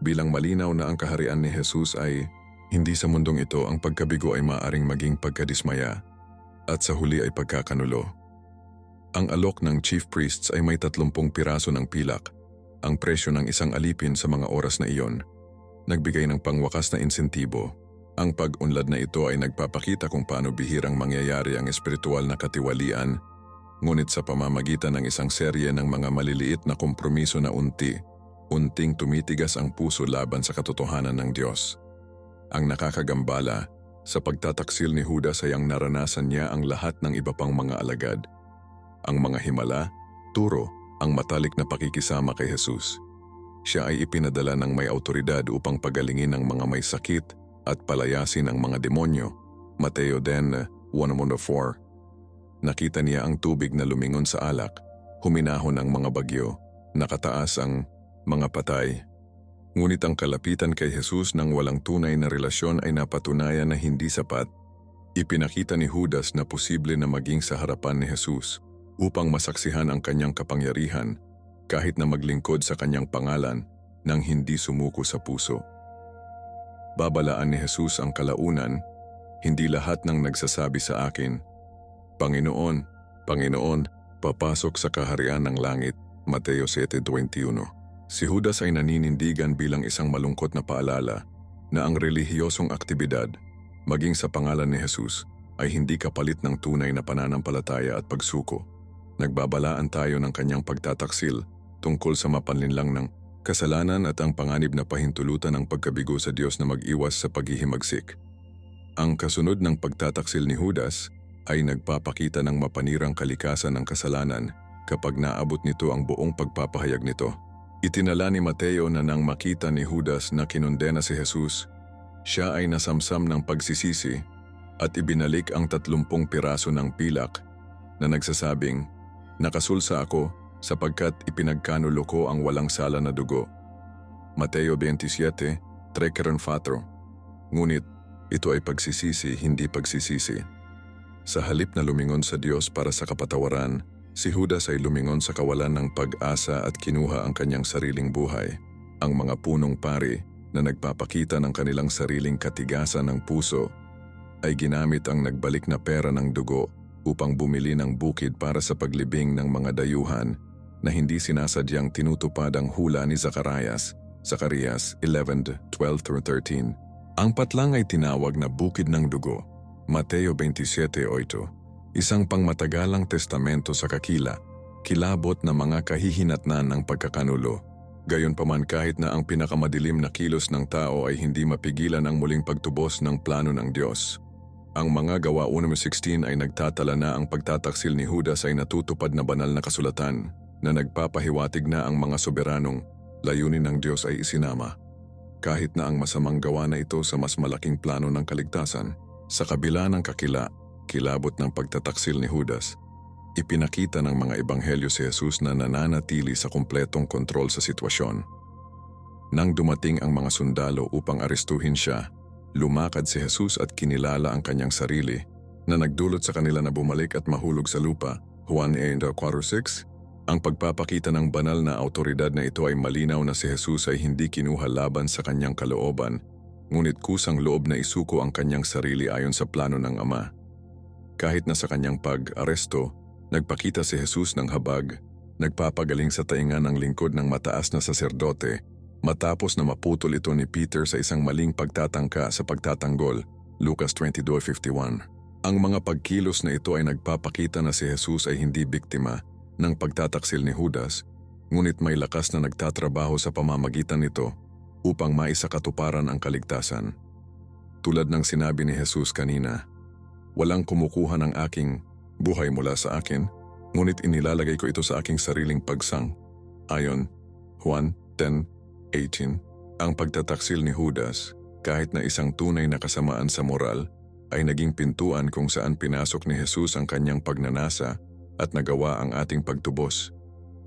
[SPEAKER 1] Bilang malinaw na ang kaharian ni Jesus ay hindi sa mundong ito, ang pagkabigo ay maaaring maging pagkadismaya at sa huli ay pagkakanulo. Ang alok ng chief priests ay may 30 piraso ng pilak, ang presyo ng isang alipin sa mga oras na iyon. Nagbigay ng pangwakas na insentibo. Ang pag-unlad na ito ay nagpapakita kung paano bihirang mangyayari ang espiritual na katiwalian, ngunit sa pamamagitan ng isang serye ng mga maliliit na kompromiso na unting tumitigas ang puso laban sa katotohanan ng Diyos. Ang nakakagambala, sa pagtataksil ni Judas ay ang naranasan niya ang lahat ng iba pang mga alagad. Ang mga himala, turo, ang matalik na pakikisama kay Jesus. Siya ay ipinadala ng may autoridad upang pagalingin ang mga may sakit at palayasin ang mga demonyo. Mateo 10:1-4. Nakita niya ang tubig na lumingon sa alak, huminahon ang mga bagyo, nakataas ang mga patay. Ngunit ang kalapitan kay Jesus ng walang tunay na relasyon ay napatunayan na hindi sapat. Ipinakita ni Judas na posible na maging sa harapan ni Jesus upang masaksihan ang kanyang kapangyarihan kahit na maglingkod sa kanyang pangalan nang hindi sumuko sa puso. Babalaan ni Jesus ang kalaunan, hindi lahat ng nagsasabi sa akin, Panginoon, Panginoon, papasok sa kaharian ng langit. Mateo 7:21. Si Judas ay naninindigan bilang isang malungkot na paalala na ang relihiyosong aktibidad, maging sa pangalan ni Jesus, ay hindi kapalit ng tunay na pananampalataya at pagsuko. Nagbabalaan tayo ng kanyang pagtataksil tungkol sa mapanlinlang ng kasalanan at ang panganib na pahintulutan ng pagkabigo sa Diyos na mag-iwas sa paghihimagsik. Ang kasunod ng pagtataksil ni Judas ay nagpapakita ng mapanirang kalikasan ng kasalanan kapag naabot nito ang buong pagpapahayag nito. Itinala ni Mateo na nang makita ni Judas na kinundena si Jesus, siya ay nasamsam ng pagsisisi at ibinalik ang 30 piraso ng pilak na nagsasabing, Nakasulsa ako sapagkat ipinagkanulo ko ang walang sala na dugo. Mateo 27:3-4. Ngunit ito ay pagsisisi, hindi pagsisisi. Sa halip na lumingon sa Diyos para sa kapatawaran, si Judas ay lumingon sa kawalan ng pag-asa at kinuha ang kanyang sariling buhay. Ang mga punong pari na nagpapakita ng kanilang sariling katigasan ng puso ay ginamit ang nagbalik na pera ng dugo upang bumili ng bukid para sa paglibing ng mga dayuhan na hindi sinasadyang tinutupad ang hula ni Zacarias 11:12-13. Ang patlang ay tinawag na bukid ng dugo, Mateo 27:8, isang pangmatagalang testamento sa kakila, kilabot na mga kahihinatnan ng pagkakanulo. Gayunpaman kahit na ang pinakamadilim na kilos ng tao ay hindi mapigilan ang muling pagtubos ng plano ng Diyos. Ang mga Gawa 1:16 ay nagtatala na ang pagtataksil ni Judas ay natutupad na banal na kasulatan na nagpapahiwatig na ang mga soberanong layunin ng Diyos ay isinama. Kahit na ang masamang gawa na ito sa mas malaking plano ng kaligtasan, sa kabila ng kilabot ng pagtataksil ni Judas, ipinakita ng mga ebanghelyo si Jesus na nananatili sa kumpletong kontrol sa sitwasyon. Nang dumating ang mga sundalo upang arestuhin siya, lumakad si Jesus at kinilala ang kanyang sarili na nagdulot sa kanila na bumalik at mahulog sa lupa. Juan 8:4-6. Ang pagpapakita ng banal na autoridad na ito ay malinaw na si Jesus ay hindi kinuha laban sa kanyang kalooban, ngunit kusang loob na isuko ang kanyang sarili ayon sa plano ng Ama. Kahit na sa kanyang pag-aresto, nagpakita si Jesus ng habag, nagpapagaling sa tainga ng lingkod ng mataas na saserdote, matapos na maputol ito ni Peter sa isang maling pagtatangka sa pagtatanggol, Lucas 22:51. Ang mga pagkilos na ito ay nagpapakita na si Jesus ay hindi biktima ng pagtataksil ni Judas, ngunit may lakas na nagtatrabaho sa pamamagitan nito upang maisakatuparan ang kaligtasan. Tulad ng sinabi ni Jesus kanina, walang kumukuha ng aking buhay mula sa akin, ngunit inilalagay ko ito sa aking sariling pagsang. Ayon, Juan 10:18, ang pagtataksil ni Judas, kahit na isang tunay na kasamaan sa moral, ay naging pintuan kung saan pinasok ni Jesus ang kanyang pagnanasa at nagawa ang ating pagtubos.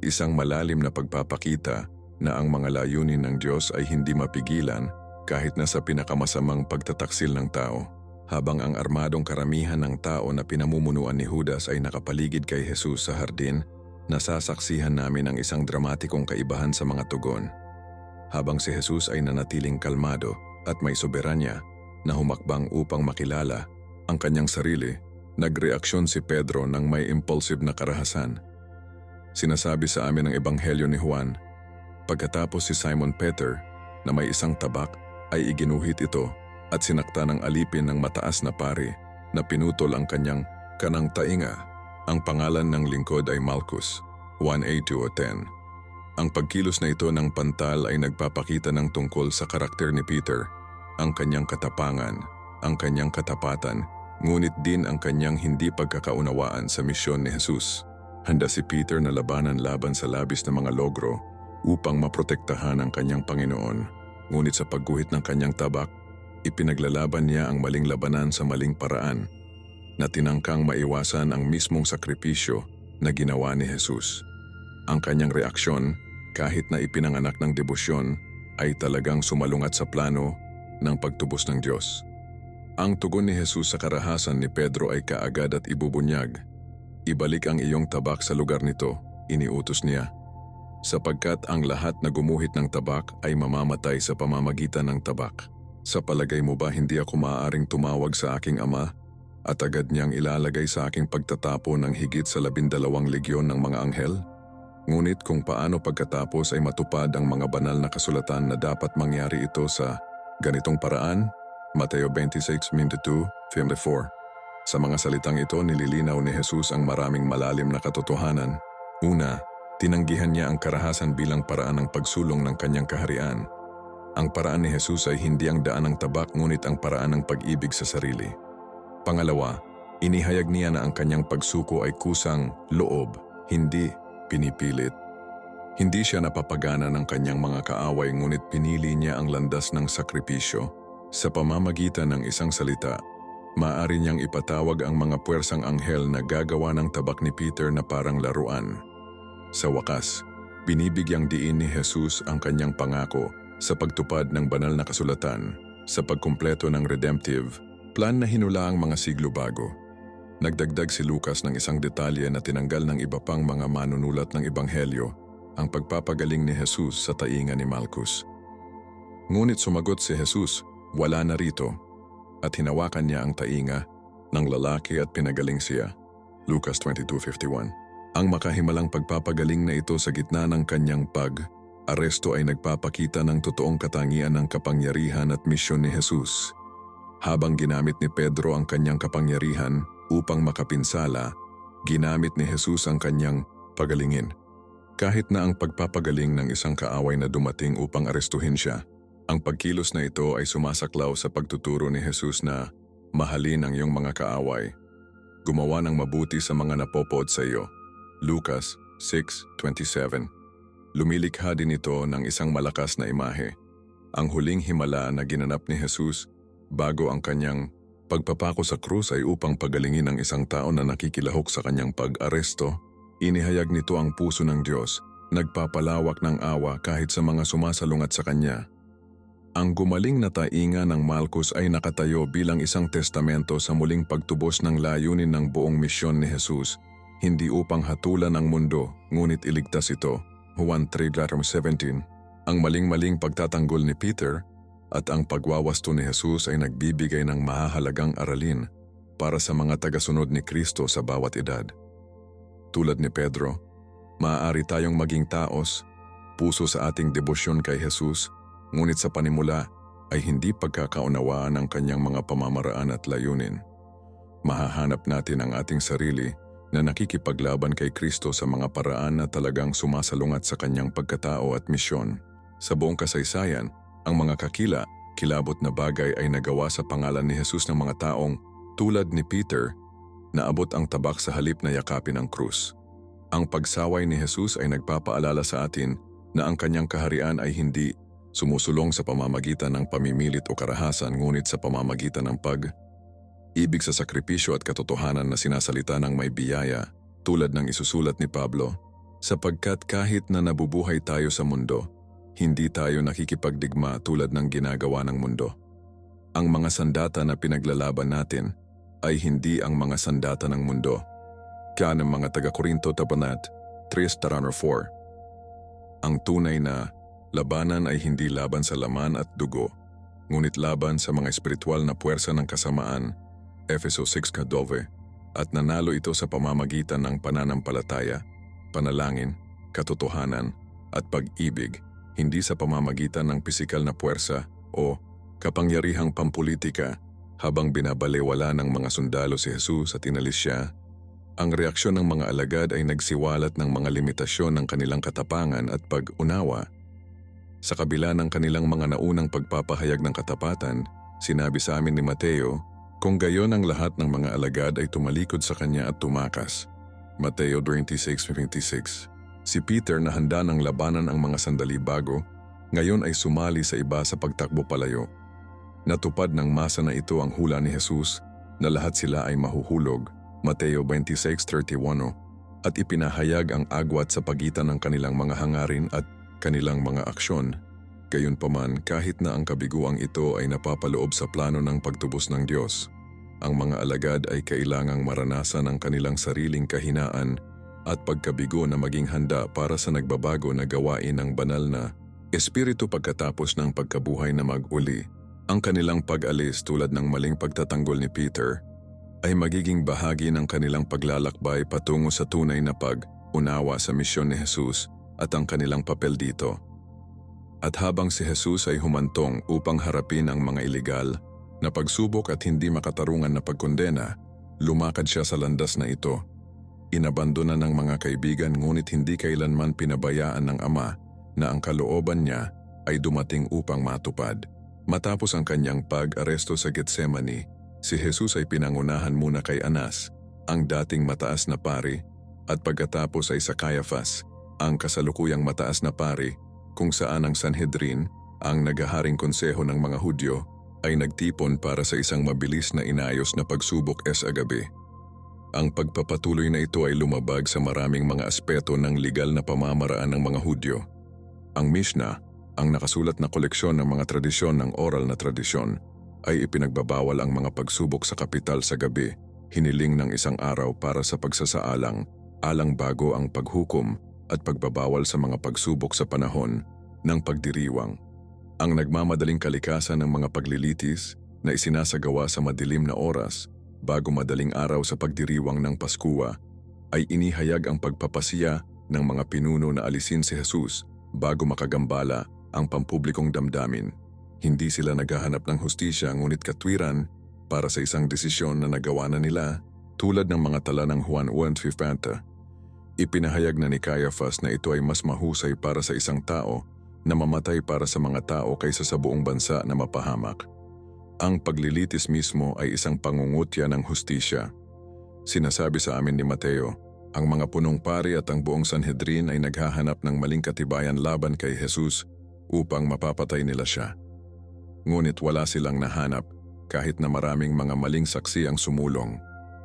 [SPEAKER 1] Isang malalim na pagpapakita na ang mga layunin ng Diyos ay hindi mapigilan kahit na sa pinakamasamang pagtataksil ng tao. Habang ang armadong karamihan ng tao na pinamumunuan ni Judas ay nakapaligid kay Jesus sa hardin, nasasaksihan namin ang isang dramatikong kaibahan sa mga tugon. Habang si Jesus ay nanatiling kalmado at may soberanya na humakbang upang makilala ang kanyang sarili, nagreaksyon si Pedro ng may impulsive na karahasan. Sinasabi sa amin ng Ebanghelyo ni Juan, pagkatapos si Simon Peter na may isang tabak ay iginuhit ito at sinakta ng alipin ng mataas na pari na pinutol ang kanyang kanang tainga. Ang pangalan ng lingkod ay Malchus, 1:8-10. Ang pagkilos na ito ng pantal ay nagpapakita ng tungkol sa karakter ni Peter, ang kanyang katapangan, ang kanyang katapatan, ngunit din ang kanyang hindi pagkakaunawaan sa misyon ni Jesus. Handa si Peter na labanan laban sa labis na mga logro upang maprotektahan ang kanyang Panginoon. Ngunit sa pagguhit ng kanyang tabak, ipinaglalaban niya ang maling labanan sa maling paraan na tinangkang maiwasan ang mismong sakripisyo na ginawa ni Jesus. Ang kanyang reaksyon, kahit na ipinanganak ng debosyon, ay talagang sumalungat sa plano ng pagtubos ng Diyos. Ang tugon ni Jesus sa karahasan ni Pedro ay kaagad at ibubunyag. Ibalik ang iyong tabak sa lugar nito, iniutos niya. Sapagkat ang lahat na gumuhit ng tabak ay mamamatay sa pamamagitan ng tabak. Sa palagay mo ba hindi ako maaaring tumawag sa aking ama at agad niyang ilalagay sa aking pagtatapo ng higit sa 12 legyon ng mga anghel? Ngunit kung paano pagkatapos ay matupad ang mga banal na kasulatan na dapat mangyari ito sa ganitong paraan? Mateo 26:22-54. Sa mga salitang ito nililinaw ni Jesus ang maraming malalim na katotohanan. Una, tinanggihan niya ang karahasan bilang paraan ng pagsulong ng kanyang kaharian. Ang paraan ni Jesus ay hindi ang daan ng tabak ngunit ang paraan ng pag-ibig sa sarili. Pangalawa, inihayag niya na ang kanyang pagsuko ay kusang loob, hindi pinipilit. Hindi siya napapagana ng kanyang mga kaaway ngunit pinili niya ang landas ng sakripisyo. Sa pamamagitan ng isang salita, maaari niyang ipatawag ang mga puwersang anghel na gagawa ng tabak ni Peter na parang laruan. Sa wakas, binibigyang diin ni Jesus ang kanyang pangako sa pagtupad ng banal na kasulatan, sa pagkumpleto ng redemptive plan na hinula ang mga siglo bago. Nagdagdag si Lucas ng isang detalye na tinanggal ng iba pang mga manunulat ng Ebanghelyo, ang pagpapagaling ni Jesus sa tainga ni Malchus. Ngunit sumagot si Jesus, wala na rito, at hinawakan niya ang tainga ng lalaki at pinagaling siya. Lucas 22:51. Ang makahimalang pagpapagaling na ito sa gitna ng kanyang aresto ay nagpapakita ng totoong katangian ng kapangyarihan at misyon ni Jesus. Habang ginamit ni Pedro ang kanyang kapangyarihan upang makapinsala, ginamit ni Jesus ang kanyang pagalingin. Kahit na ang pagpapagaling ng isang kaaway na dumating upang arestuhin siya, ang pagkilos na ito ay sumasaklaw sa pagtuturo ni Jesus na mahalin ang iyong mga kaaway. Gumawa ng mabuti sa mga napopood sa iyo. Lucas 6:27. Lumilikha din ito ng isang malakas na imahe, ang huling himala na ginanap ni Jesus bago ang kanyang pagpapako sa krus ay upang pagalingin ang isang tao na nakikilahok sa kanyang pag-aresto. Inihayag nito ang puso ng Diyos, nagpapalawak ng awa kahit sa mga sumasalungat sa Kanya. Ang gumaling na tainga ng Malchus ay nakatayo bilang isang testamento sa muling pagtubos ng layunin ng buong misyon ni Jesus, hindi upang hatulan ang mundo, ngunit iligtas ito. Juan 3:17. Ang maling-maling pagtatanggol ni Peter at ang pagwawasto ni Jesus ay nagbibigay ng mahahalagang aralin para sa mga tagasunod ni Kristo sa bawat edad. Tulad ni Pedro, maaari tayong maging taos, puso sa ating debosyon kay Jesus, ngunit sa panimula ay hindi pagkakaunawaan ang kanyang mga pamamaraan at layunin. Mahahanap natin ang ating sarili na nakikipaglaban kay Kristo sa mga paraan na talagang sumasalungat sa kanyang pagkatao at misyon. Sa buong kasaysayan, ang mga kilabot na bagay ay nagawa sa pangalan ni Jesus ng mga taong tulad ni Peter, naabot ang tabak sa halip na yakapin ang krus. Ang pagsaway ni Jesus ay nagpapaalala sa atin na ang kanyang kaharian ay hindi sumusulong sa pamamagitan ng pamimilit o karahasan ngunit sa pamamagitan ng ibig sa sakripisyo at katotohanan na sinasalita ng may biyaya, tulad ng isusulat ni Pablo, sapagkat kahit na nabubuhay tayo sa mundo, Hindi tayo nakikipagdigma tulad ng ginagawa ng mundo. Ang mga sandata na pinaglalaban natin ay hindi ang mga sandata ng mundo. Kaya ng mga taga-Korinto Tabanat 3:4. Ang tunay na labanan ay hindi laban sa laman at dugo, ngunit laban sa mga espiritual na puwersa ng kasamaan, Efeso 6:12, at nanalo ito sa pamamagitan ng pananampalataya, panalangin, katotohanan, at pag-ibig, hindi sa pamamagitan ng pisikal na puwersa o kapangyarihang pampolitika. Habang binabalewala ng mga sundalo si Jesus at inalis siya, ang reaksyon ng mga alagad ay nagsiwalat ng mga limitasyon ng kanilang katapangan at pag-unawa. Sa kabila ng kanilang mga naunang pagpapahayag ng katapatan, sinabi sa amin ni Mateo, kung gayon ang lahat ng mga alagad ay tumalikod sa kanya at tumakas. Mateo 26:56. Si Peter na handa ng labanan ang mga sandali bago, ngayon ay sumali sa iba sa pagtakbo palayo. Natupad ng masa na ito ang hula ni Jesus na lahat sila ay mahuhulog, Mateo 26:31, at ipinahayag ang agwat sa pagitan ng kanilang mga hangarin at kanilang mga aksyon. Gayunpaman, kahit na ang kabiguang ito ay napapaloob sa plano ng pagtubos ng Diyos, ang mga alagad ay kailangang maranasan ang kanilang sariling kahinaan at pagkabigo na maging handa para sa nagbabago na gawain ng banal na Espiritu pagkatapos ng pagkabuhay na mag-uli. Ang kanilang pag-alis tulad ng maling pagtatanggol ni Peter ay magiging bahagi ng kanilang paglalakbay patungo sa tunay na pag-unawa sa misyon ni Jesus at ang kanilang papel dito. At habang si Jesus ay humantong upang harapin ang mga iligal na pagsubok at hindi makatarungan na pagkondena, lumakad siya sa landas na ito. Inabandona ng mga kaibigan ngunit hindi kailanman pinabayaan ng Ama na ang kalooban niya ay dumating upang matupad. Matapos ang kanyang pag-aresto sa Getsemani, si Jesus ay pinangunahan muna kay Anas, ang dating mataas na pari, at pagkatapos ay sa Caiaphas, ang kasalukuyang mataas na pari, kung saan ang Sanhedrin, ang nagaharing konseho ng mga Hudyo, ay nagtipon para sa isang mabilis na inayos na pagsubok sa gabi. Ang pagpapatuloy na ito ay lumabag sa maraming mga aspeto ng legal na pamamaraan ng mga Hudyo. Ang Mishnah, ang nakasulat na koleksyon ng mga tradisyon ng oral na tradisyon, ay ipinagbabawal ang mga pagsubok sa kapital sa gabi, hiniling ng isang araw para sa pagsasaalang, alang bago ang paghukom at pagbabawal sa mga pagsubok sa panahon ng pagdiriwang. Ang nagmamadaling kalikasan ng mga paglilitis na isinasagawa sa madilim na oras bago madaling araw sa pagdiriwang ng Paskua ay inihayag ang pagpapasiya ng mga pinuno na alisin si Jesus bago makagambala ang pampublikong damdamin. Hindi sila naghahanap ng hustisya ngunit katwiran para sa isang desisyon na nagawa na nila tulad ng mga tala ng Juan 1:50. Ipinahayag na ni Caiaphas na ito ay mas mahusay para sa isang tao na mamatay para sa mga tao kaysa sa buong bansa na mapahamak. Ang paglilitis mismo ay isang pangungutya ng hustisya. Sinasabi sa amin ni Mateo, ang mga punong pari at ang buong Sanhedrin ay naghahanap ng maling katibayan laban kay Jesus upang mapapatay nila siya. Ngunit wala silang nahanap kahit na maraming mga maling saksi ang sumulong.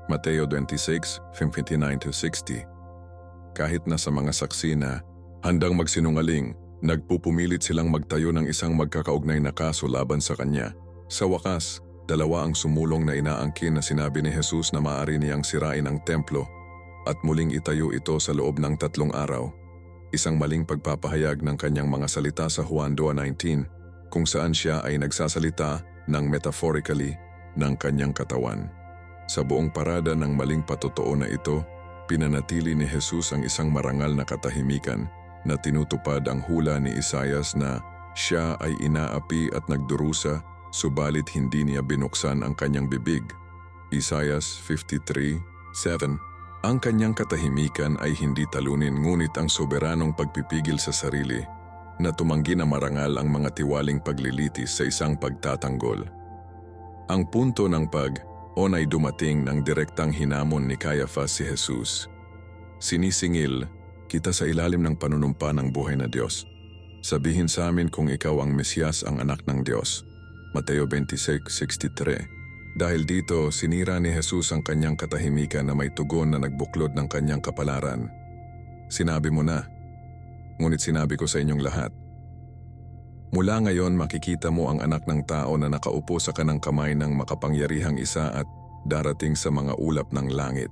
[SPEAKER 1] Mateo 26:59-60. Kahit na sa mga saksi na handang magsinungaling, nagpupumilit silang magtayo ng isang magkakaugnay na kaso laban sa kanya. Sa wakas, dalawa ang sumulong na inaangkin na sinabi ni Jesus na maaari niyang sirain ang templo at muling itayo ito sa loob ng 3 araw. Isang maling pagpapahayag ng kanyang mga salita sa Juan 2:19 kung saan siya ay nagsasalita ng metaphorically ng kanyang katawan. Sa buong parada ng maling patotoo na ito, pinanatili ni Jesus ang isang marangal na katahimikan na tinutupad ang hula ni Isaias na siya ay inaapi at nagdurusa subalit hindi niya binuksan ang kanyang bibig. Isaias 53:7. Ang kanyang katahimikan ay hindi talunin ngunit ang soberanong pagpipigil sa sarili na tumanggi na marangal ang mga tiwaling paglilitis sa isang pagtatanggol. Ang punto ng pag-on ay dumating ng direktang hinamon ni Caiaphas si Jesus. Sinisingil kita sa ilalim ng panunumpa ng buhay na Diyos. Sabihin sa amin kung ikaw ang Mesiyas, ang anak ng Diyos. Mateo 26:63. Dahil dito, sinira ni Jesus ang kanyang katahimikan na may tugon na nagbuklod ng kanyang kapalaran. Sinabi mo na, ngunit sinabi ko sa inyong lahat, Mula ngayon makikita mo ang anak ng tao na nakaupo sa kanang kamay ng makapangyarihang isa at darating sa mga ulap ng langit.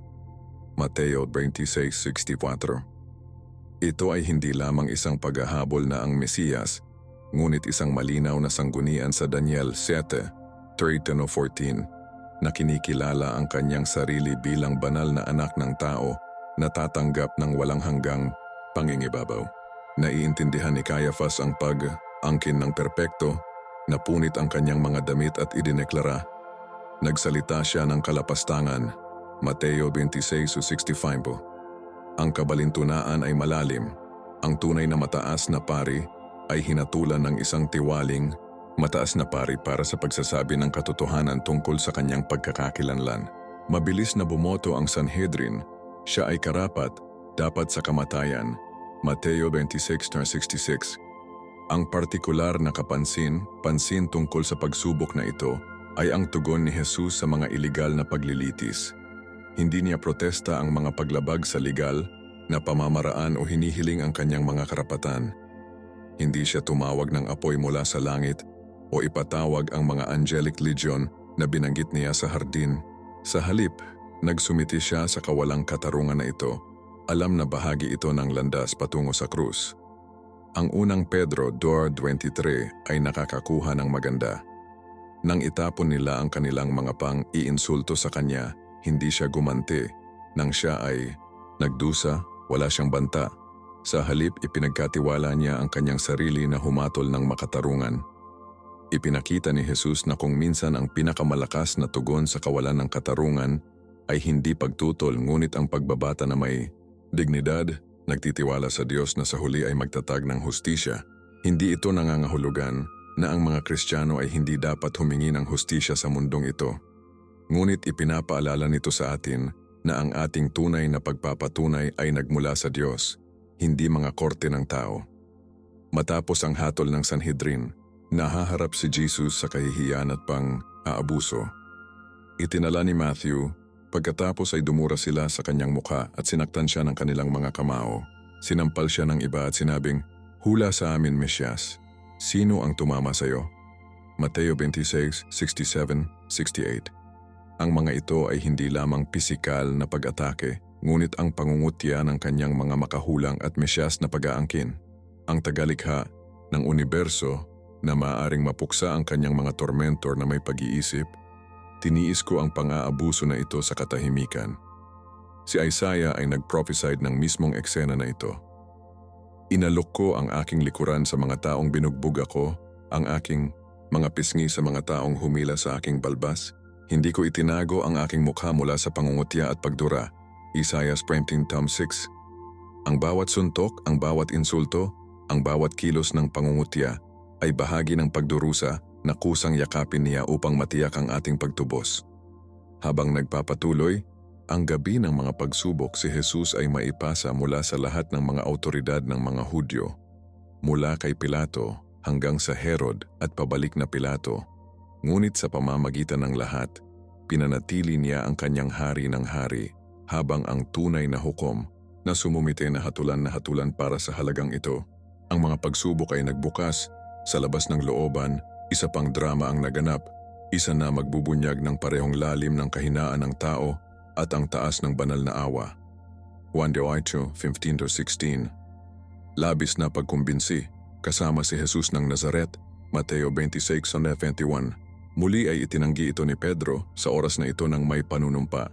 [SPEAKER 1] Mateo 26:64. Ito ay hindi lamang isang paghahabol na ang Mesiyas, ngunit isang malinaw na sanggunian sa Daniel 7:13-14 na kinikilala ang kanyang sarili bilang banal na anak ng tao na tatanggap ng walang hanggang pangingibabaw. Naiintindihan ni Caiaphas ang pag-angkin ng perpekto, napunit ang kanyang mga damit at idineklara. Nagsalita siya ng kalapastangan, Mateo 26:65. Ang kabalintunaan ay malalim. Ang tunay na mataas na pari ay hinatulan ng isang tiwaling, mataas na pari para sa pagsasabi ng katotohanan tungkol sa kanyang pagkakakilanlan. Mabilis na bumoto ang Sanhedrin, siya ay karapat, dapat sa kamatayan. Mateo 26:66. Ang partikular na pansin tungkol sa pagsubok na ito ay ang tugon ni Jesus sa mga iligal na paglilitis. Hindi niya protesta ang mga paglabag sa legal na pamamaraan o hinihiling ang kanyang mga karapatan. Hindi siya tumawag ng apoy mula sa langit o ipatawag ang mga angelic legion na binanggit niya sa hardin. Sa halip, nagsumiti siya sa kawalang katarungan na ito. Alam na bahagi ito ng landas patungo sa krus. Ang unang Pedro 2:23 ay nakakakuha ng maganda. Nang itapon nila ang kanilang mga pang-iinsulto sa kanya, hindi siya gumanti. Nang siya ay nagdusa, wala siyang banta. Sa halip, ipinagkatiwala niya ang kanyang sarili na humatol ng makatarungan. Ipinakita ni Jesus na kung minsan ang pinakamalakas na tugon sa kawalan ng katarungan ay hindi pagtutol ngunit ang pagbabata na may dignidad, nagtitiwala sa Diyos na sa huli ay magtatag ng hustisya. Hindi ito nangangahulugan na ang mga Kristiyano ay hindi dapat humingi ng hustisya sa mundong ito. Ngunit ipinapaalala nito sa atin na ang ating tunay na pagpapatunay ay nagmula sa Diyos, hindi mga korte ng tao. Matapos ang hatol ng Sanhedrin, nahaharap si Jesus sa kahihiyan at pang-aabuso. Itinala ni Matthew, pagkatapos ay dumura sila sa kanyang mukha at sinaktan siya ng kanilang mga kamao. Sinampal siya ng iba at sinabing, "Hula sa amin, Mesyas. Sino ang tumama sa iyo?" Mateo 26:67-68. Ang mga ito ay hindi lamang pisikal na pag-atake, ngunit ang pangungutya ng kanyang mga makahulang at Mesyas na pag-aangkin. Ang tagalikha ng universo na maaaring mapuksa ang kanyang mga tormentor na may pag-iisip, tiniis ko ang pang-aabuso na ito sa katahimikan. Si Isaiah ay nag-prophesied ng mismong eksena na ito. Inalok ko ang aking likuran sa mga taong binugbog ako, ang aking mga pisngi sa mga taong humila sa aking balbas. Hindi ko itinago ang aking mukha mula sa pangungutya at pagdura. Isaiah 19:6. Ang bawat suntok, ang bawat insulto, ang bawat kilos ng pangungutya ay bahagi ng pagdurusa na kusang yakapin niya upang matiyak ang ating pagtubos. Habang nagpapatuloy, ang gabi ng mga pagsubok si Jesus ay maipasa mula sa lahat ng mga autoridad ng mga Hudyo, mula kay Pilato hanggang sa Herod at pabalik na Pilato. Ngunit sa pamamagitan ng lahat, pinanatili niya ang kanyang hari ng hari habang ang tunay na hukom na sumumite na hatulan para sa halagang ito. Ang mga pagsubok ay nagbukas sa labas ng looban, isa pang drama ang naganap, isa na magbubunyag ng parehong lalim ng kahinaan ng tao at ang taas ng banal na awa. 1 Joachim 15-16. Labis na pagkumbinsi, kasama si Jesus ng Nazaret, Mateo 26:21. Muli ay itinanggi ito ni Pedro sa oras na ito ng may panunumpa.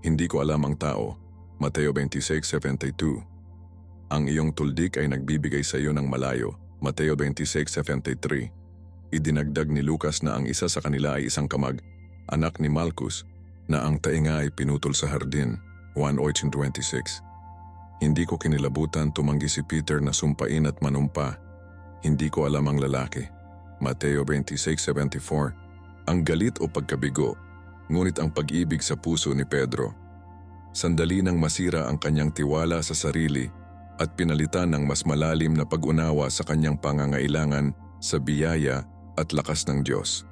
[SPEAKER 1] Hindi ko alam ang tao, Mateo 26:72. Ang iyong tuldik ay nagbibigay sa iyo ng malayo, Mateo 26:73. Idinagdag ni Lucas na ang isa sa kanila ay isang kamag, anak ni Malchus, na ang tainga ay pinutol sa hardin, 1:26. Hindi ko kinilabutan tumanggi si Peter na sumpain at manumpa. Hindi ko alam ang lalaki, Mateo 26:74. Ang galit o pagkabigo, ngunit ang pag-ibig sa puso ni Pedro. Sandali nang masira ang kanyang tiwala sa sarili at pinalitan ng mas malalim na pag-unawa sa kanyang pangangailangan sa biyaya at lakas ng Diyos.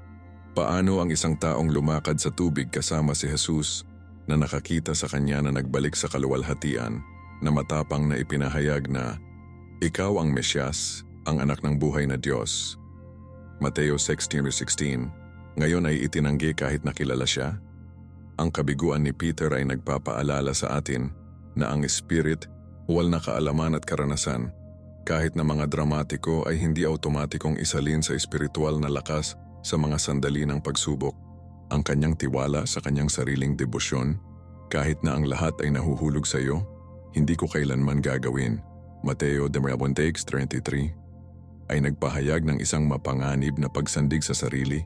[SPEAKER 1] Paano ang isang taong lumakad sa tubig kasama si Jesus na nakakita sa kanya na nagbalik sa kaluwalhatian, na matapang na ipinahayag na, "Ikaw ang Mesyas, ang anak ng buhay na Diyos," Mateo 16:16, ngayon ay itinanggi kahit nakilala siya? Ang kabiguan ni Peter ay nagpapaalala sa atin na ang Spirit, huwal na kaalaman at karanasan, kahit na mga dramatiko ay hindi automatikong isalin sa espiritual na lakas sa mga sandali ng pagsubok. Ang kanyang tiwala sa kanyang sariling debosyon, kahit na ang lahat ay nahuhulog sa iyo, hindi ko kailanman gagawin. Mateo 23, ay nagpahayag ng isang mapanganib na pagsandig sa sarili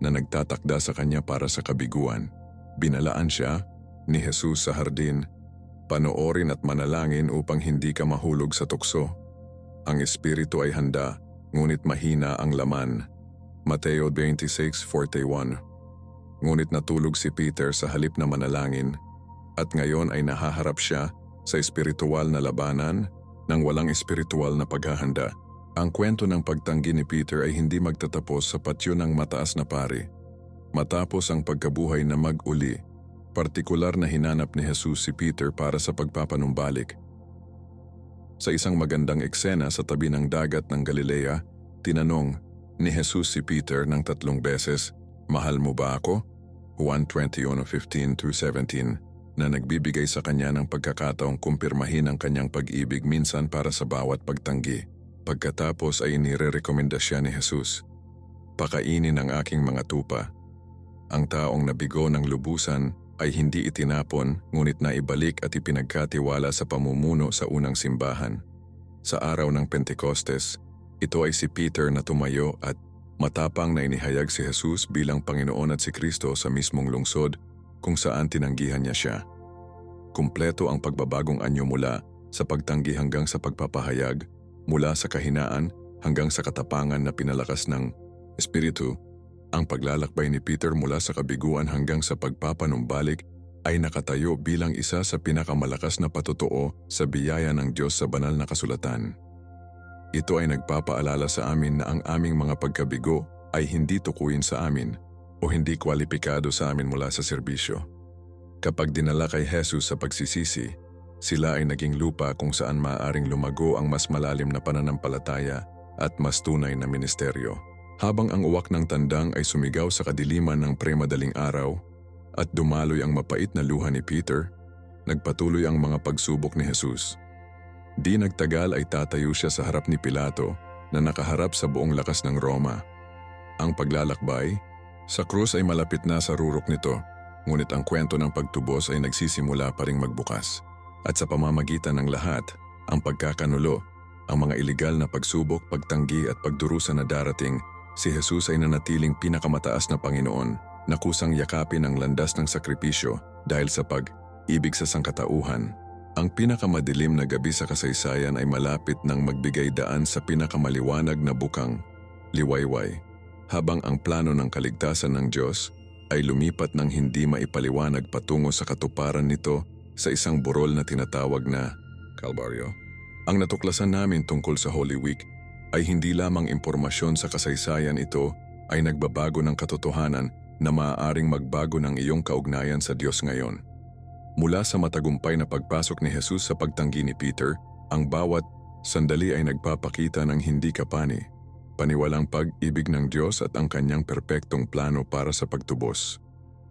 [SPEAKER 1] na nagtatakda sa kanya para sa kabiguan. Binalaan siya ni Jesus sa hardin, panoorin at manalangin upang hindi ka mahulog sa tukso. Ang espiritu ay handa, ngunit mahina ang laman. Mateo 26:41. Ngunit natulog si Peter sa halip na manalangin, at ngayon ay nahaharap siya sa espiritual na labanan ng walang espiritual na paghahanda. Ang kwento ng pagtanggi ni Peter ay hindi magtatapos sa patio ng mataas na pari. Matapos ang pagkabuhay na mag-uli, partikular na hinanap ni Jesus si Peter para sa pagpapanumbalik. Sa isang magandang eksena sa tabi ng dagat ng Galilea, tinanong ni Jesus si Peter ng 3 beses, "Mahal mo ba ako?" Juan 21:15-17, na nagbibigay sa kanya ng pagkakataong kumpirmahin ang kanyang pag-ibig minsan para sa bawat pagtanggi. Pagkatapos ay inirekomenda siya ni Jesus, "Pakainin ang aking mga tupa." Ang taong nabigo ng lubusan ay hindi itinapon ngunit naibalik at ipinagkatiwala sa pamumuno sa unang simbahan. Sa araw ng Pentecostes, ito ay si Peter na tumayo at matapang na inihayag si Jesus bilang Panginoon at si Kristo sa mismong lungsod kung saan tinanggihan niya siya. Kumpleto ang pagbabagong anyo mula sa pagtanggi hanggang sa pagpapahayag, mula sa kahinaan hanggang sa katapangan na pinalakas ng Espiritu. Ang paglalakbay ni Peter mula sa kabiguan hanggang sa pagpapanumbalik ay nakatayo bilang isa sa pinakamalakas na patotoo sa biyaya ng Diyos sa banal na kasulatan. Ito ay nagpapaalala sa amin na ang aming mga pagkabigo ay hindi tukuyin sa amin o hindi kwalipikado sa amin mula sa serbisyo. Kapag dinala kay Jesus sa pagsisisi, sila ay naging lupa kung saan maaaring lumago ang mas malalim na pananampalataya at mas tunay na ministeryo. Habang ang uwak ng tandang ay sumigaw sa kadiliman ng premadaling araw at dumaloy ang mapait na luha ni Peter, nagpatuloy ang mga pagsubok ni Jesus. Di nagtagal ay tatayo siya sa harap ni Pilato na nakaharap sa buong lakas ng Roma. Ang paglalakbay sa krus ay malapit na sa rurok nito, ngunit ang kwento ng pagtubos ay nagsisimula pa ring magbukas. At sa pamamagitan ng lahat, ang pagkakanulo, ang mga iligal na pagsubok, pagtanggi at pagdurusa na darating, si Jesus ay nanatiling pinakamataas na Panginoon na kusang yakapin ang landas ng sakripisyo dahil sa pag-ibig sa sangkatauhan. Ang pinakamadilim na gabi sa kasaysayan ay malapit nang magbigay daan sa pinakamaliwanag na bukang liwayway, habang ang plano ng kaligtasan ng Diyos ay lumipat ng hindi maipaliwanag patungo sa katuparan nito sa isang burol na tinatawag na Kalbaryo. Ang natuklasan namin tungkol sa Holy Week ay hindi lamang impormasyon sa kasaysayan, ito ay nagbabago ng katotohanan na maaaring magbago ng iyong kaugnayan sa Diyos ngayon. Mula sa matagumpay na pagpasok ni Jesus sa pagtanggi ni Peter, ang bawat sandali ay nagpapakita ng hindi kapani, paniwalang pag-ibig ng Diyos at ang kanyang perpektong plano para sa pagtubos.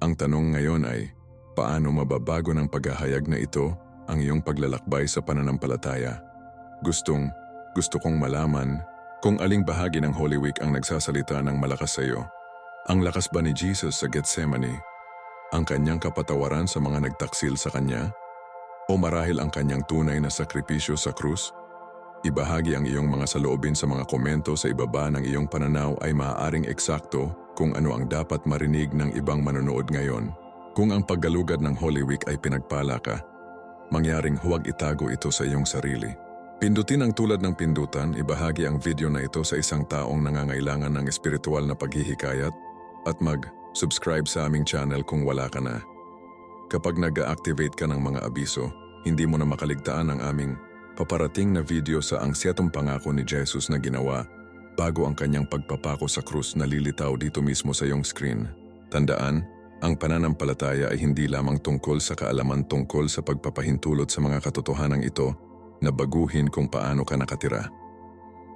[SPEAKER 1] Ang tanong ngayon ay, paano mababago ng paghahayag na ito ang iyong paglalakbay sa pananampalataya? Gusto kong malaman kung aling bahagi ng Holy Week ang nagsasalita ng malakas sa iyo. Ang lakas ba ni Jesus sa Gethsemane? Ang kanyang kapatawaran sa mga nagtaksil sa kanya? O marahil ang kanyang tunay na sakripisyo sa krus? Ibahagi ang iyong mga saloobin sa mga komento sa ibaba ng iyong pananaw ay maaaring eksakto kung ano ang dapat marinig ng ibang manonood ngayon. Kung ang paggalugad ng Holy Week ay pinagpala ka, mangyaring huwag itago ito sa iyong sarili. Pindutin ang tulad ng pindutan, ibahagi ang video na ito sa isang taong nangangailangan ng espiritual na paghihikayat at mag-subscribe sa aming channel kung wala ka na. Kapag nag-activate ka ng mga abiso, hindi mo na makaligtaan ang aming paparating na video sa angsyatong pangako ni Jesus na ginawa bago ang kanyang pagpapako sa krus na lilitaw dito mismo sa iyong screen. Tandaan, ang pananampalataya ay hindi lamang tungkol sa kaalaman tungkol sa pagpapahintulot sa mga katotohanang ito na baguhin kung paano ka nakatira.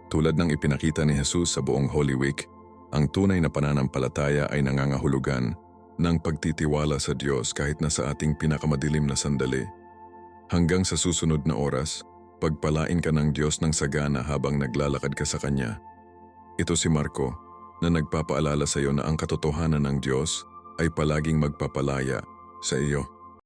[SPEAKER 1] Tulad ng ipinakita ni Jesus sa buong Holy Week, Ang tunay na pananampalataya ay nangangahulugan ng pagtitiwala sa Diyos kahit na sa ating pinakamadilim na sandali. Hanggang sa susunod na oras, pagpalain ka ng Diyos ng sagana habang naglalakad ka sa Kanya. Ito si Marco na nagpapaalala sa iyo na ang katotohanan ng Diyos ay palaging magpapalaya sa iyo.